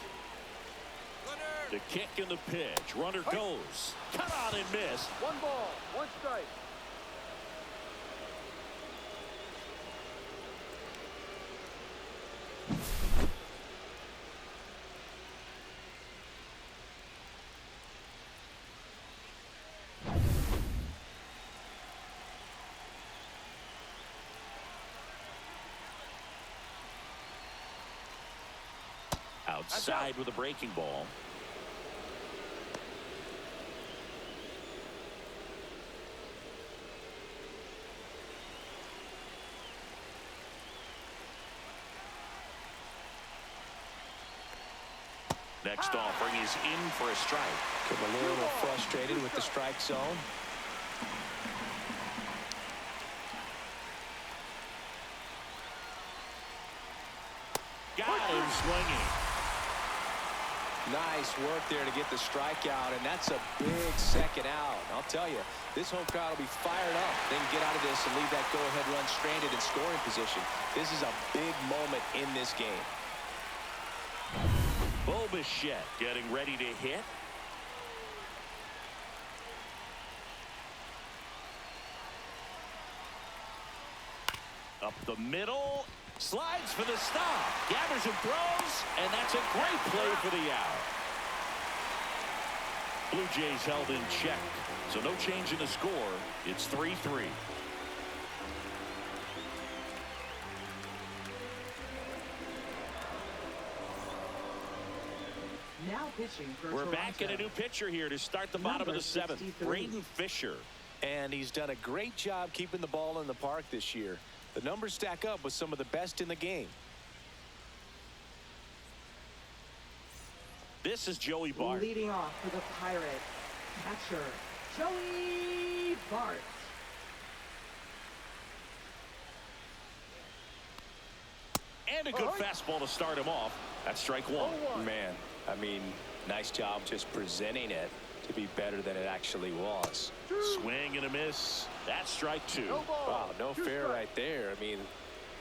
The kick and the pitch. Runner goes. Cut on and miss. 1 ball, 1 strike. Outside with a breaking ball. Next offering is in for a strike. Getting a little frustrated with the strike zone. Got him swinging. Nice work there to get the strikeout, and that's a big second out. I'll tell you, this home crowd will be fired up. They can get out of this and leave that go-ahead run stranded in scoring position. This is a big moment in this game. Bo Bichette getting ready to hit. Up the middle. Slides for the stop. Gathers and throws. And that's a great play for the out. Blue Jays held in check. So no change in the score. It's 3-3. Now pitching for We're Toronto. back in a new pitcher here to start the bottom of the 7th. 63. Braden Fisher. And he's done a great job keeping the ball in the park this year. The numbers stack up with some of the best in the game. This is Joey Bart. Leading off for the Pirates, catcher Joey Bart. And a good fastball to start him off. That's strike one. Man, I mean, nice job just presenting it to be better than it actually was. Swing and a miss. That's strike 2. Wow, no fair right there. I mean,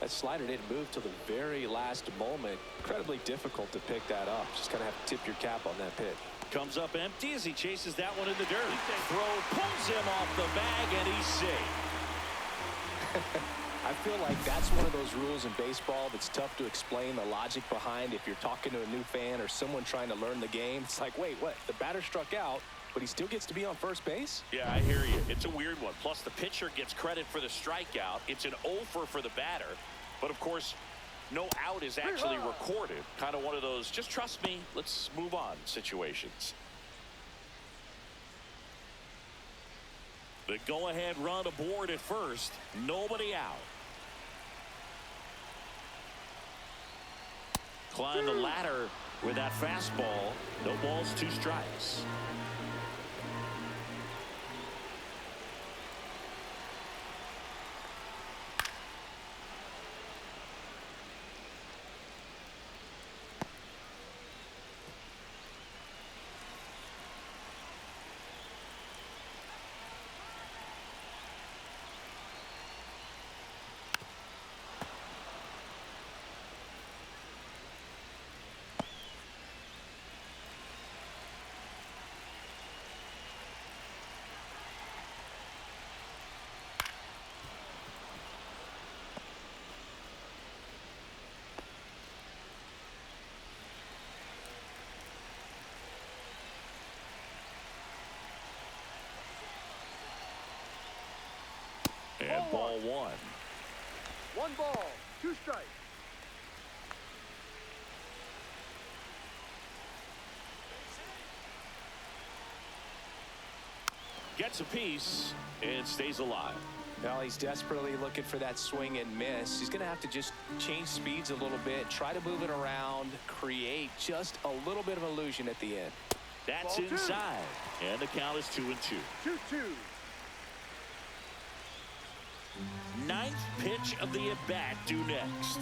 that slider didn't move till the very last moment. Incredibly difficult to pick that up. Just kind of have to tip your cap on that pitch. Comes up empty as he chases that one in the dirt. Throw pulls him off the bag, and he's safe. I feel like that's one of those rules in baseball that's tough to explain the logic behind if you're talking to a new fan or someone trying to learn the game. It's like, wait, what? The batter struck out, but he still gets to be on first base? Yeah, I hear you. It's a weird one. Plus, the pitcher gets credit for the strikeout. It's an over for the batter. But, of course, no out is actually recorded. Kind of one of those, just trust me, let's move on situations. The go-ahead run aboard at first. Nobody out. Climb the ladder with that fastball. No balls, 2 strikes. And ball 1. 1 ball, 2 strikes. Gets a piece and stays alive. Well, he's desperately looking for that swing and miss. He's going to have to just change speeds a little bit, try to move it around, create just a little bit of illusion at the end. That's Ball 2. inside. And the count is 2-2. 2-2. 9th pitch of the at-bat due next.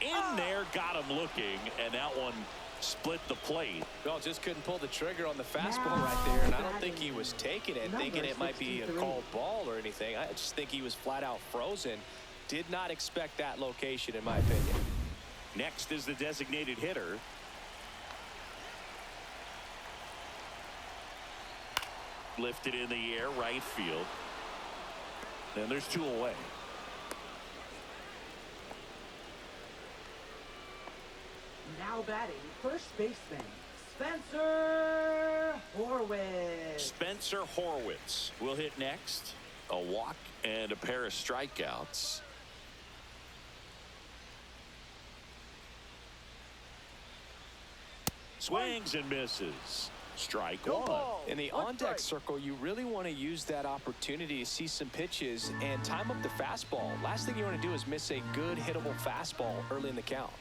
In there, got him looking, and that one split the plate. Well, just couldn't pull the trigger on the fastball right there, and I don't think he was taking it, thinking it might be a called ball or anything. I just think he was flat out frozen. Did not expect that location, in my opinion. Next is the designated hitter. Lifted in the air, right field. And there's 2 away. Now batting, first baseman, Spencer Horwitz. Spencer Horwitz will hit next. A walk and a pair of strikeouts. Swings and misses. Strike No 1. ball, In the 1 on-deck strike. circle, you really want to use that opportunity to see some pitches and time up the fastball. Last thing you want to do is miss a good hittable fastball early in the count.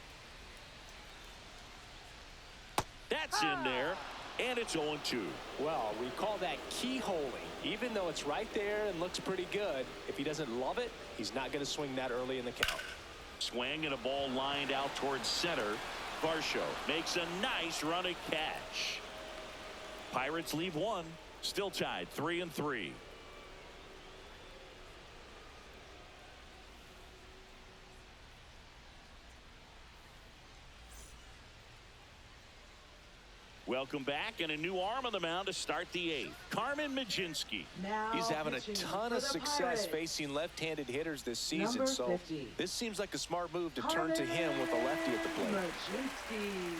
That's in there, and it's 0-2. Well, we call that keyholing. Even though it's right there and looks pretty good, if he doesn't love it, he's not going to swing that early in the count. Swing and a ball lined out towards center. Varsho makes a nice running catch. Pirates leave 1. Still tied 3-3. Welcome back, and a new arm on the mound to start the 8th. Carmen Majinski. Now He's having a pitching ton for of the success Pirates, facing left-handed hitters this season, number so 50. this seems like a smart move to turn to him with a lefty at the plate. Majinski.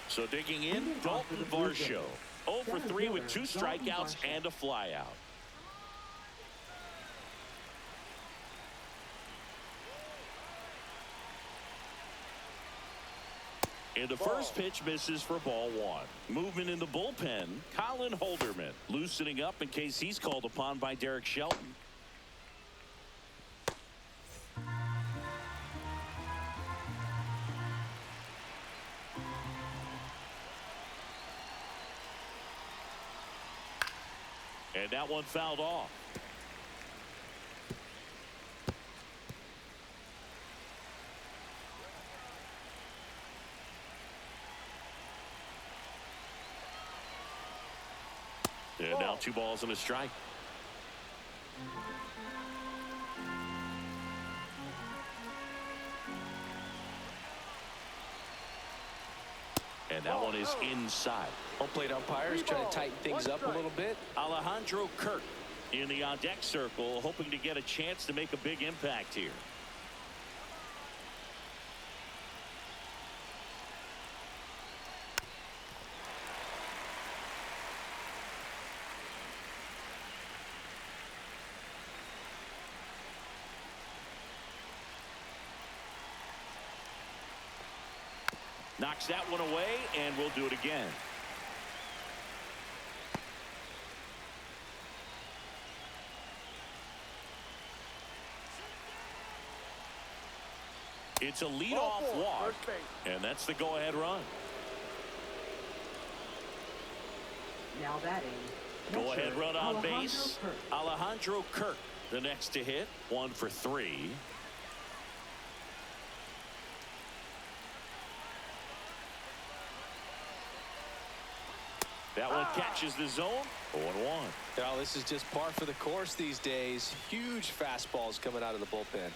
So digging in, Leading off for Dalton the Blue Varsho. Jays, 0 for center 3 with fielder, 2 Dalton strikeouts Varsho. and a flyout. And the first pitch misses for ball 1. Movement in the bullpen, Colin Holderman loosening up in case he's called upon by Derek Shelton. And that one fouled off. And now 2 balls and a strike. And that one is inside. Home plate umpires trying to tighten things up a little bit. Alejandro Kirk in the on-deck circle, hoping to get a chance to make a big impact here. Knocks that one away, and we'll do it again. It's a leadoff walk, and that's the go-ahead run. Now batting. Go-ahead run on base. Kirk. Alejandro Kirk, the next to hit. 1 for 3. That one catches the zone. 0-1. Well, this is just par for the course these days. Huge fastballs coming out of the bullpen.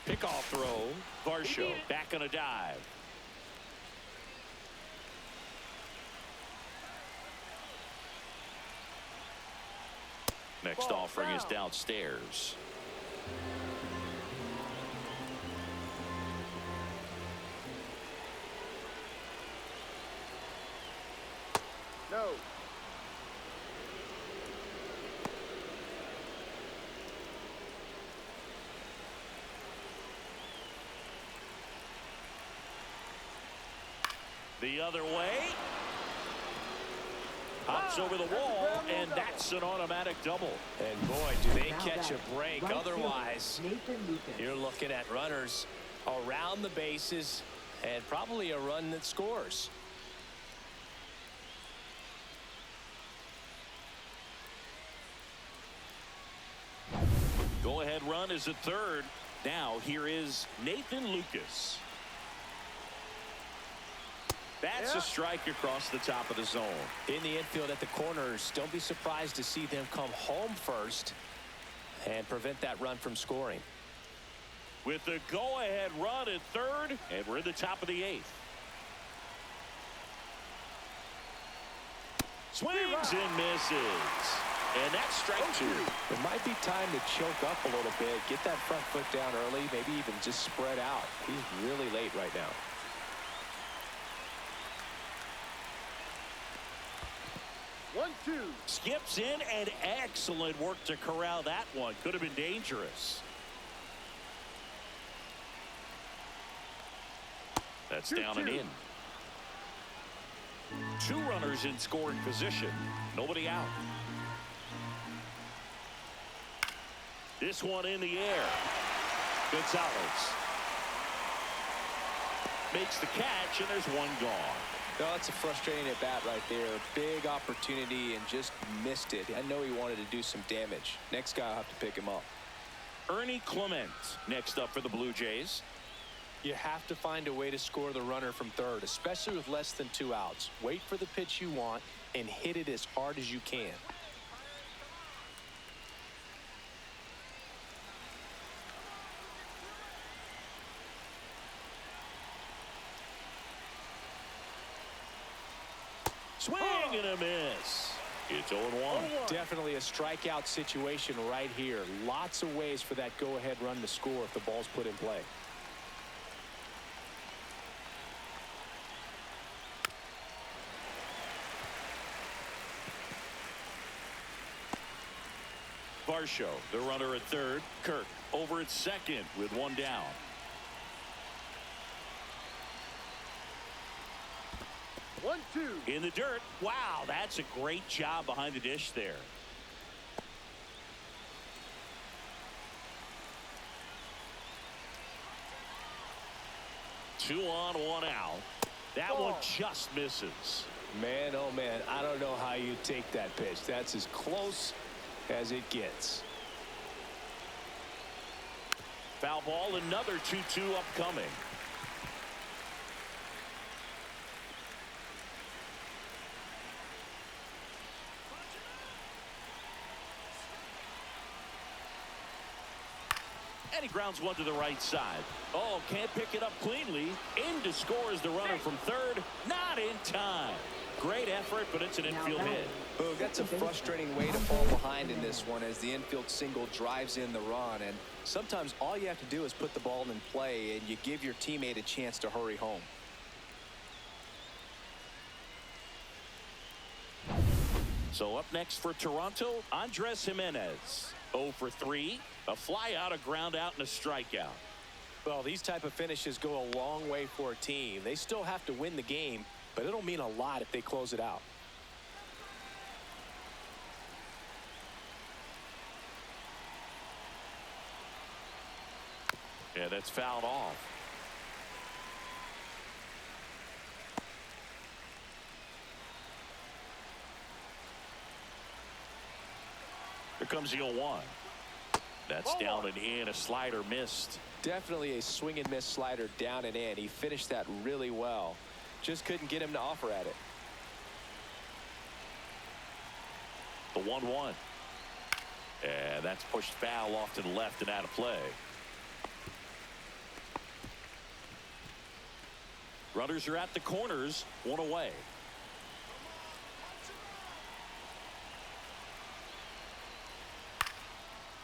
Pickoff throw. Varsho back on a dive. Next offering is downstairs. No. The other way. Hops over the wall, and that's an automatic double. And boy, do they Now catch a batting. break. Right Otherwise, fielder, Nathan Lucas. you're looking at runners around the bases and probably a run that scores. Go-ahead run is at third. Now here is Nathan Lucas. That's a strike across the top of the zone. In the infield at the corners, don't be surprised to see them come home first and prevent that run from scoring. With the go-ahead run at third, and we're in the top of the 8th. Swings and misses. And that's strike 2. It might be time to choke up a little bit, get that front foot down early, maybe even just spread out. He's really late right now. One, two. Skips in, and excellent work to corral that one. Could have been dangerous. That's down and in. 2 runners in scoring position. Nobody out. This one in the air. Gonzalez makes the catch, and there's one gone. No, it's a frustrating at bat right there. Big opportunity and just missed it. I know he wanted to do some damage. Next guy will have to pick him up. Ernie Clement next up for the Blue Jays. You have to find a way to score the runner from third, especially with less than 2 outs. Wait for the pitch you want and hit it as hard as you can. Swing and a miss. It's 0-1. Definitely a strikeout situation right here. Lots of ways for that go-ahead run to score if the ball's put in play. Varsho, the runner at third. Kirk over at second with 1 down. One, two. In the dirt. Wow, that's a great job behind the dish there. Two on, 1 out. That one just misses. Man, oh man, I don't know how you take that pitch. That's as close as it gets. Foul ball, another 2-2 upcoming. And he grounds one to the right side. Oh, can't pick it up cleanly. In to score is the runner from third. Not in time. Great effort, but it's an infield hit. Boog, that's a frustrating way to fall behind in this one as the infield single drives in the run. And sometimes all you have to do is put the ball in play and you give your teammate a chance to hurry home. So up next for Toronto, Andres Jimenez. 0 for 3. A fly out, a ground out, and a strikeout. Well, these type of finishes go a long way for a team. They still have to win the game, but it'll mean a lot if they close it out. Yeah, that's fouled off. Here comes the 0-1. That's down and in. A slider missed. Definitely a swing and miss slider down and in. He finished that really well. Just couldn't get him to offer at it. The 1-1. And that's pushed foul off to the left and out of play. Runners are at the corners, one away.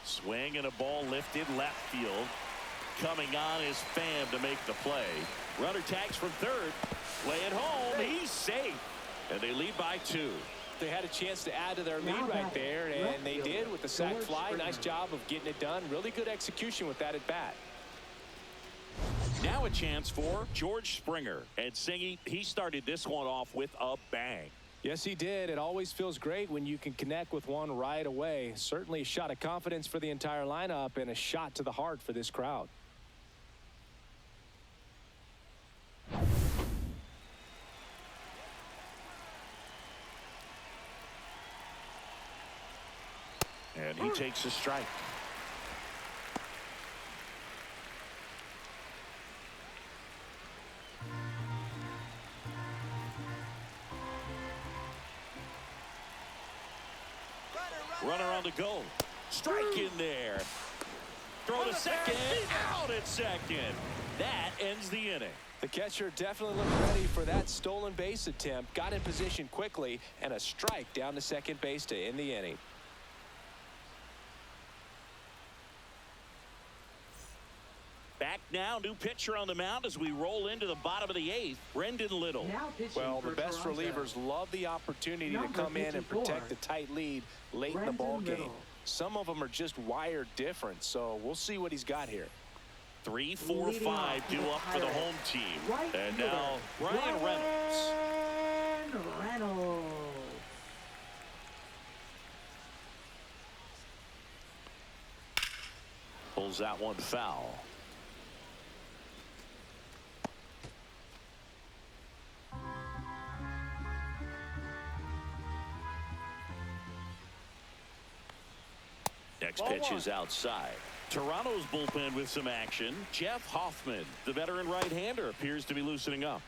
Swing and a ball lifted left field. Coming on is Pham to make the play. Runner tags from third. Play it home. He's safe. And they lead by 2. They had a chance to add to their lead right there, and they did with the sac fly. Nice job of getting it done. Really good execution with that at bat. Now a chance for George Springer. And Singy, he started this one off with a bang. Yes, he did. It always feels great when you can connect with one right away. Certainly a shot of confidence for the entire lineup and a shot to the heart for this crowd. And he takes a strike. Runner on the go. Strike in there. Throw to second. Out at second. That ends the inning. The catcher definitely looked ready for that stolen base attempt. Got in position quickly, and a strike down to second base to end the inning. Back now, new pitcher on the mound as we roll into the bottom of the 8th. Brendan Little. Well, the best relievers love the opportunity to come in and protect a tight lead late in the ball game. Some of them are just wired different, so we'll see what he's got here. 3, 4, 5 due up for the home team. And now Brian Reynolds. Pulls that one foul. Next pitch is outside. Toronto's bullpen with some action. Jeff Hoffman, the veteran right-hander, appears to be loosening up.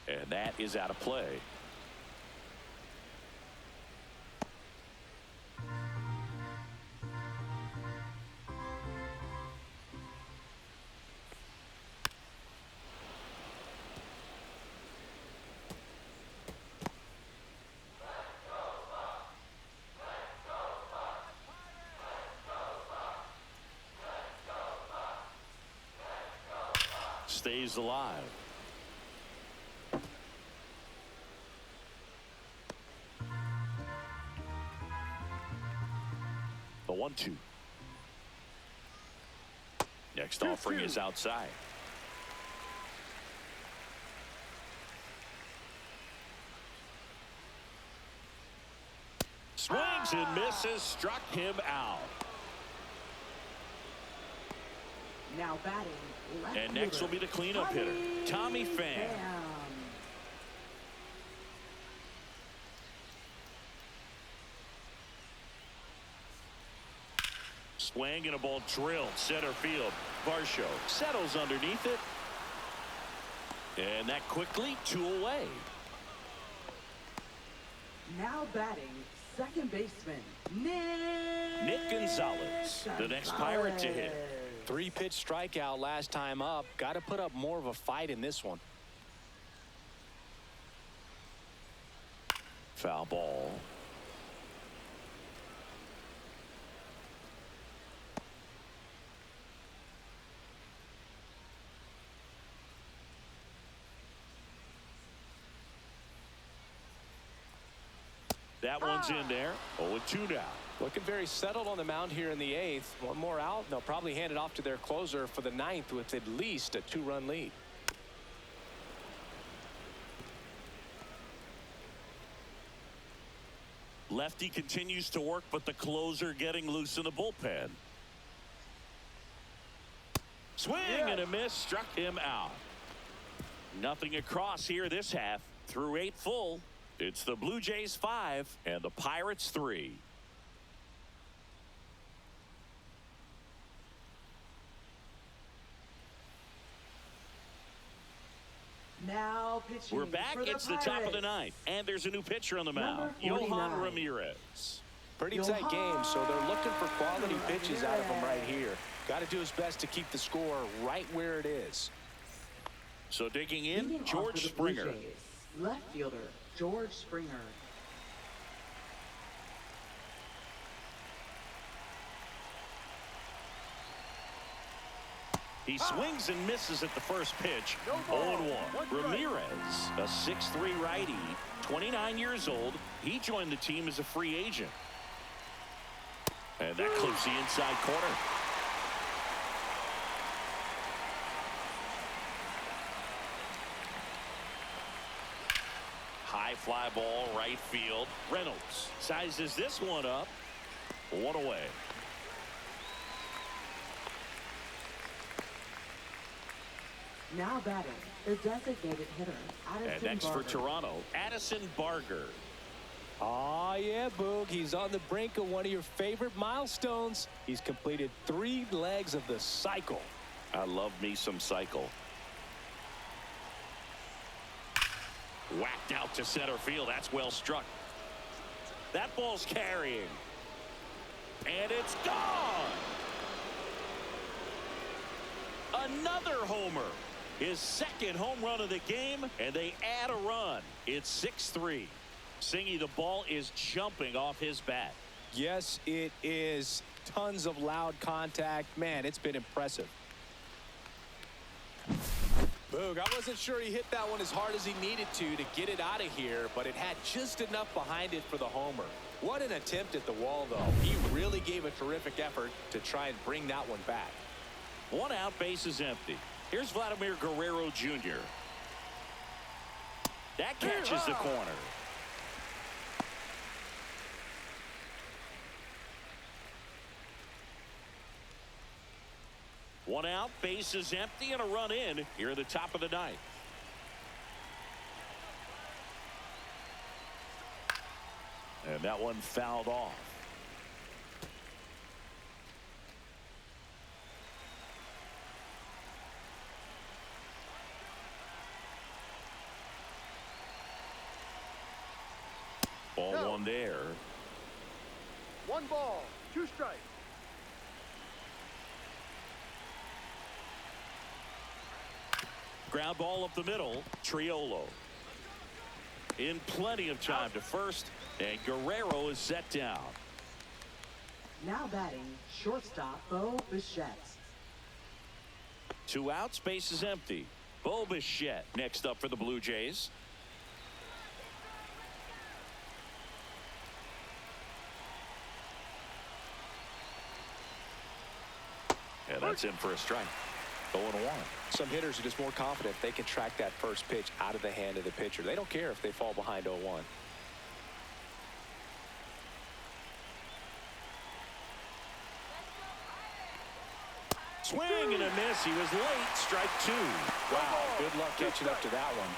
And that is out of play. Stays alive. The 1-2. Next offering is outside. Swings and misses, struck him out. Now batting. And next will be the cleanup hitter, Tommy Pham. Swing and a ball drilled center field. Varsho settles underneath it. And that quickly 2 away. Now batting, second baseman, Nick Gonzalez, the next Pirate to hit. 3-pitch strikeout last time up. Got to put up more of a fight in this one. Foul ball. That one's in there. 0-2 now. Looking very settled on the mound here in the 8th. One more out. They'll probably hand it off to their closer for the 9th with at least a 2-run lead. Lefty continues to work, but the closer getting loose in the bullpen. Swing and a miss, struck him out. Nothing across here this half. Through 8 full, it's the Blue Jays 5 and the Pirates 3. Now pitching. We're back. For It's the top of the 9th, and there's a new pitcher on the mound, Number Johan 49. Ramirez. Pretty tight game, so they're looking for quality pitches out of him right here. Got to do his best to keep the score right where it is. So digging in, Leading off George for the Blue Springer. Jays, left fielder George Springer. He swings and misses at the first pitch. No ball. 0-1. Ramirez, a 6'3" righty, 29 years old. He joined the team as a free agent. And that clips the inside corner. High fly ball, right field. Reynolds sizes this one up. 1 away. Now batting, the designated hitter, Addison And next Barger. for Toronto, Addison Barger. Oh, yeah, Boog. He's on the brink of one of your favorite milestones. He's completed 3 legs of the cycle. I love me some cycle. Whacked out to center field. That's well struck. That ball's carrying. And it's gone. Another homer. His second home run of the game, and they add a run. It's 6-3. Singy, the ball is jumping off his bat. Yes, it is. Tons of loud contact. Man, it's been impressive. Boog, I wasn't sure he hit that one as hard as he needed to get it out of here, but it had just enough behind it for the homer. What an attempt at the wall, though. He really gave a terrific effort to try and bring that one back. 1 out, base is empty. Here's Vladimir Guerrero Jr. That catches the corner. One out, base is empty, and a run in here at the top of the 9th. And that one fouled off. Ball No. 1 there. 1 ball, 2 strikes. Ground ball up the middle. Triolo in plenty of time to first, and Guerrero is set down. Now batting, shortstop Bo Bichette. 2 outs, base is empty. Bo Bichette next up for the Blue Jays. And that's in for a strike. 0-1. Some hitters are just more confident they can track that first pitch out of the hand of the pitcher. They don't care if they fall behind 0-1. Swing and a miss. He was late. Strike 2. Wow, good luck catching up to that one.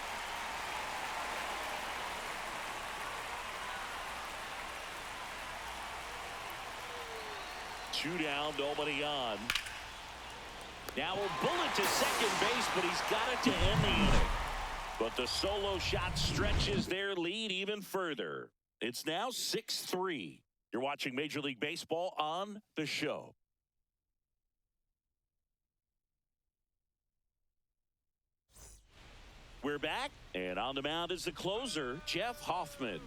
Two down, nobody on. Now a bullet to second base, but he's got it to end the inning. But the solo shot stretches their lead even further. It's now 6-3. You're watching Major League Baseball on The Show. We're back, and on the mound is the closer, Jeff Hoffman.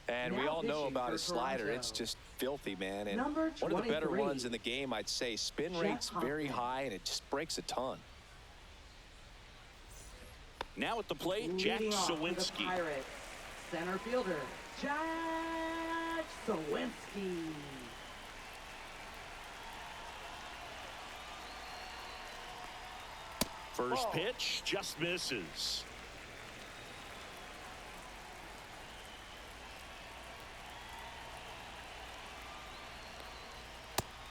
And we Now all know pitching about for his slider. Toronto. It's just filthy, man. And Number one of the better 23. ones in the game, I'd say. Spin Jeff rate's very Hoffman. high, and it just breaks a ton. Now at the plate, Jack Leading off for the Sawinski. Pirates, center fielder Jack Sawinski. First pitch just misses.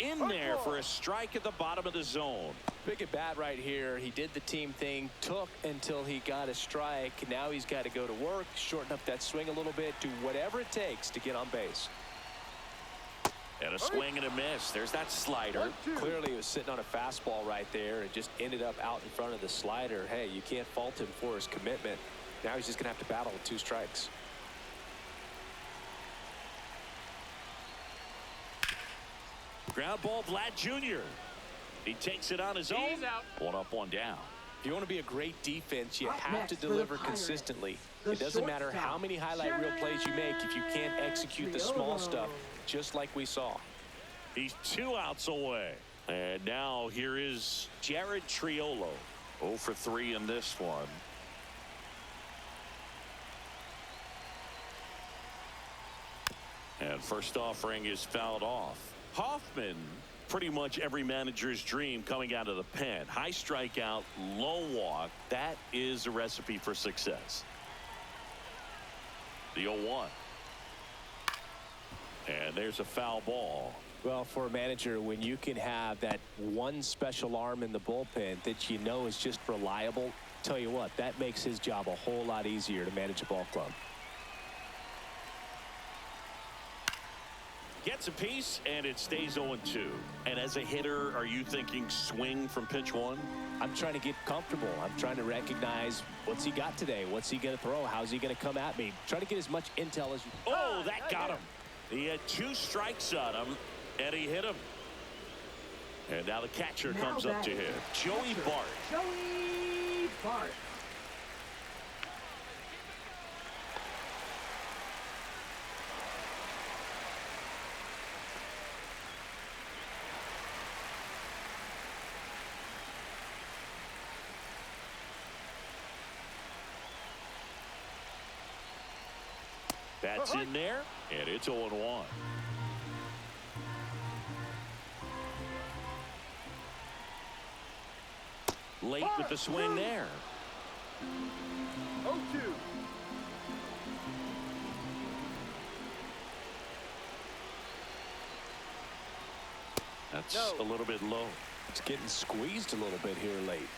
In there for a strike at the bottom of the zone. Big at bat right here. He did the team thing, took until he got a strike. Now he's got to go to work, shorten up that swing a little bit, do whatever it takes to get on base. And a swing and a miss. There's that slider. Clearly he was sitting on a fastball right there and just ended up out in front of the slider. Hey, you can't fault him for his commitment. Now he's just going to have to battle with 2 strikes. Ground ball, Vlad Jr. He takes it on his own. He's out. 1 up, 1 down. If you want to be a great defense, you Up have next to for the deliver Pirates, consistently. the It doesn't matter shortstop, how many highlight reel plays you make if you can't execute the small stuff, just like we saw. He's 2 outs away. And now here is Jared Triolo. 0 for 3 in this one. And first offering is fouled off. Hoffman, pretty much every manager's dream coming out of the pen. High strikeout, low walk. That is a recipe for success. The 0-1. And there's a foul ball. Well, for a manager, when you can have that one special arm in the bullpen that you know is just reliable, tell you what, that makes his job a whole lot easier to manage a ball club. Gets a piece, and it stays 0-2. And as a hitter, are you thinking swing from pitch 1? I'm trying to get comfortable. I'm trying to recognize what's he got today. What's he going to throw? How's he going to come at me? Try to get as much intel as you. Oh, that got him. He had 2 strikes on him, and he hit him. And now the catcher Now comes up to batting, hit. Joey catcher, Bart. Joey Bart. That's in there, and it's 0-1. Late with the swing there. 0-2. That's No. a little bit low. It's getting squeezed a little bit here late.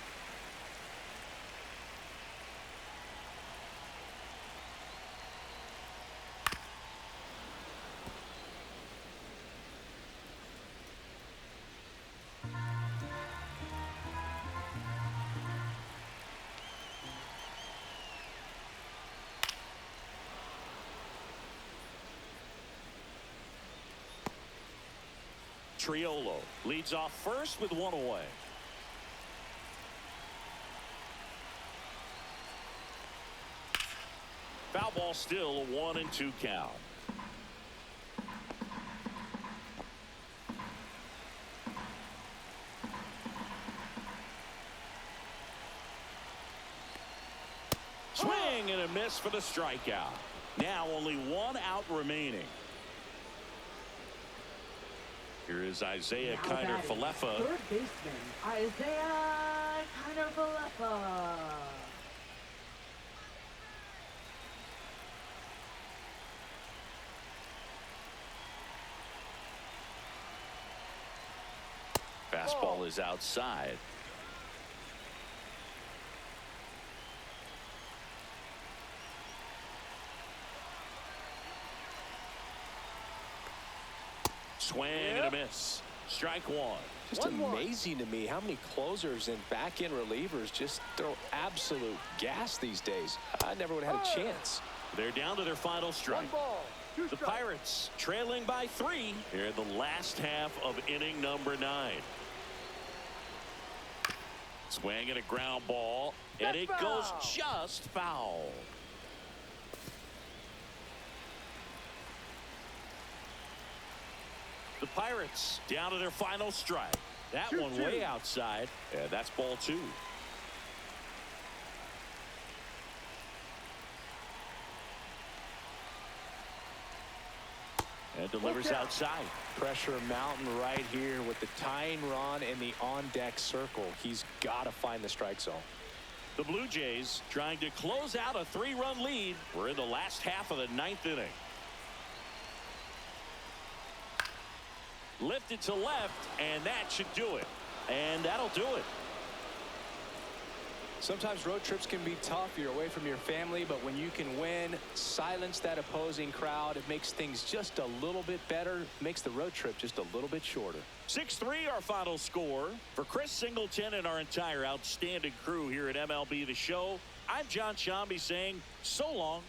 Triolo leads off first with 1 away. Foul ball, still a 1-2 count. Swing and a miss for the strikeout. Now only 1 out remaining. Here is Isaiah Now batting, Kiner-Falefa. third baseman, Isaiah Kiner-Falefa. Fastball is outside. Swing and a miss. Strike 1. Just 1-1. amazing to me how many closers and back-end relievers just throw absolute gas these days. I never would have had a chance. They're down to their final 1 strike. ball, 2 The strikes. Pirates trailing by 3 here in the last half of inning number 9. Swing and a ground ball, and That's it goes foul. just foul. The Pirates down to their final strike. That 2-2. one way outside, and that's ball 2. And delivers outside. Pressure mountain right here with the tying run in the on-deck circle. He's got to find the strike zone. The Blue Jays trying to close out a 3-run lead. We're in the last half of the 9th inning. Lifted to left, and that should do it. And that'll do it. Sometimes road trips can be tough. You're away from your family, but when you can win, silence that opposing crowd, it makes things just a little bit better, makes the road trip just a little bit shorter. 6-3 our final score. For Chris Singleton and our entire outstanding crew here at MLB The Show, I'm John Shambi saying so long.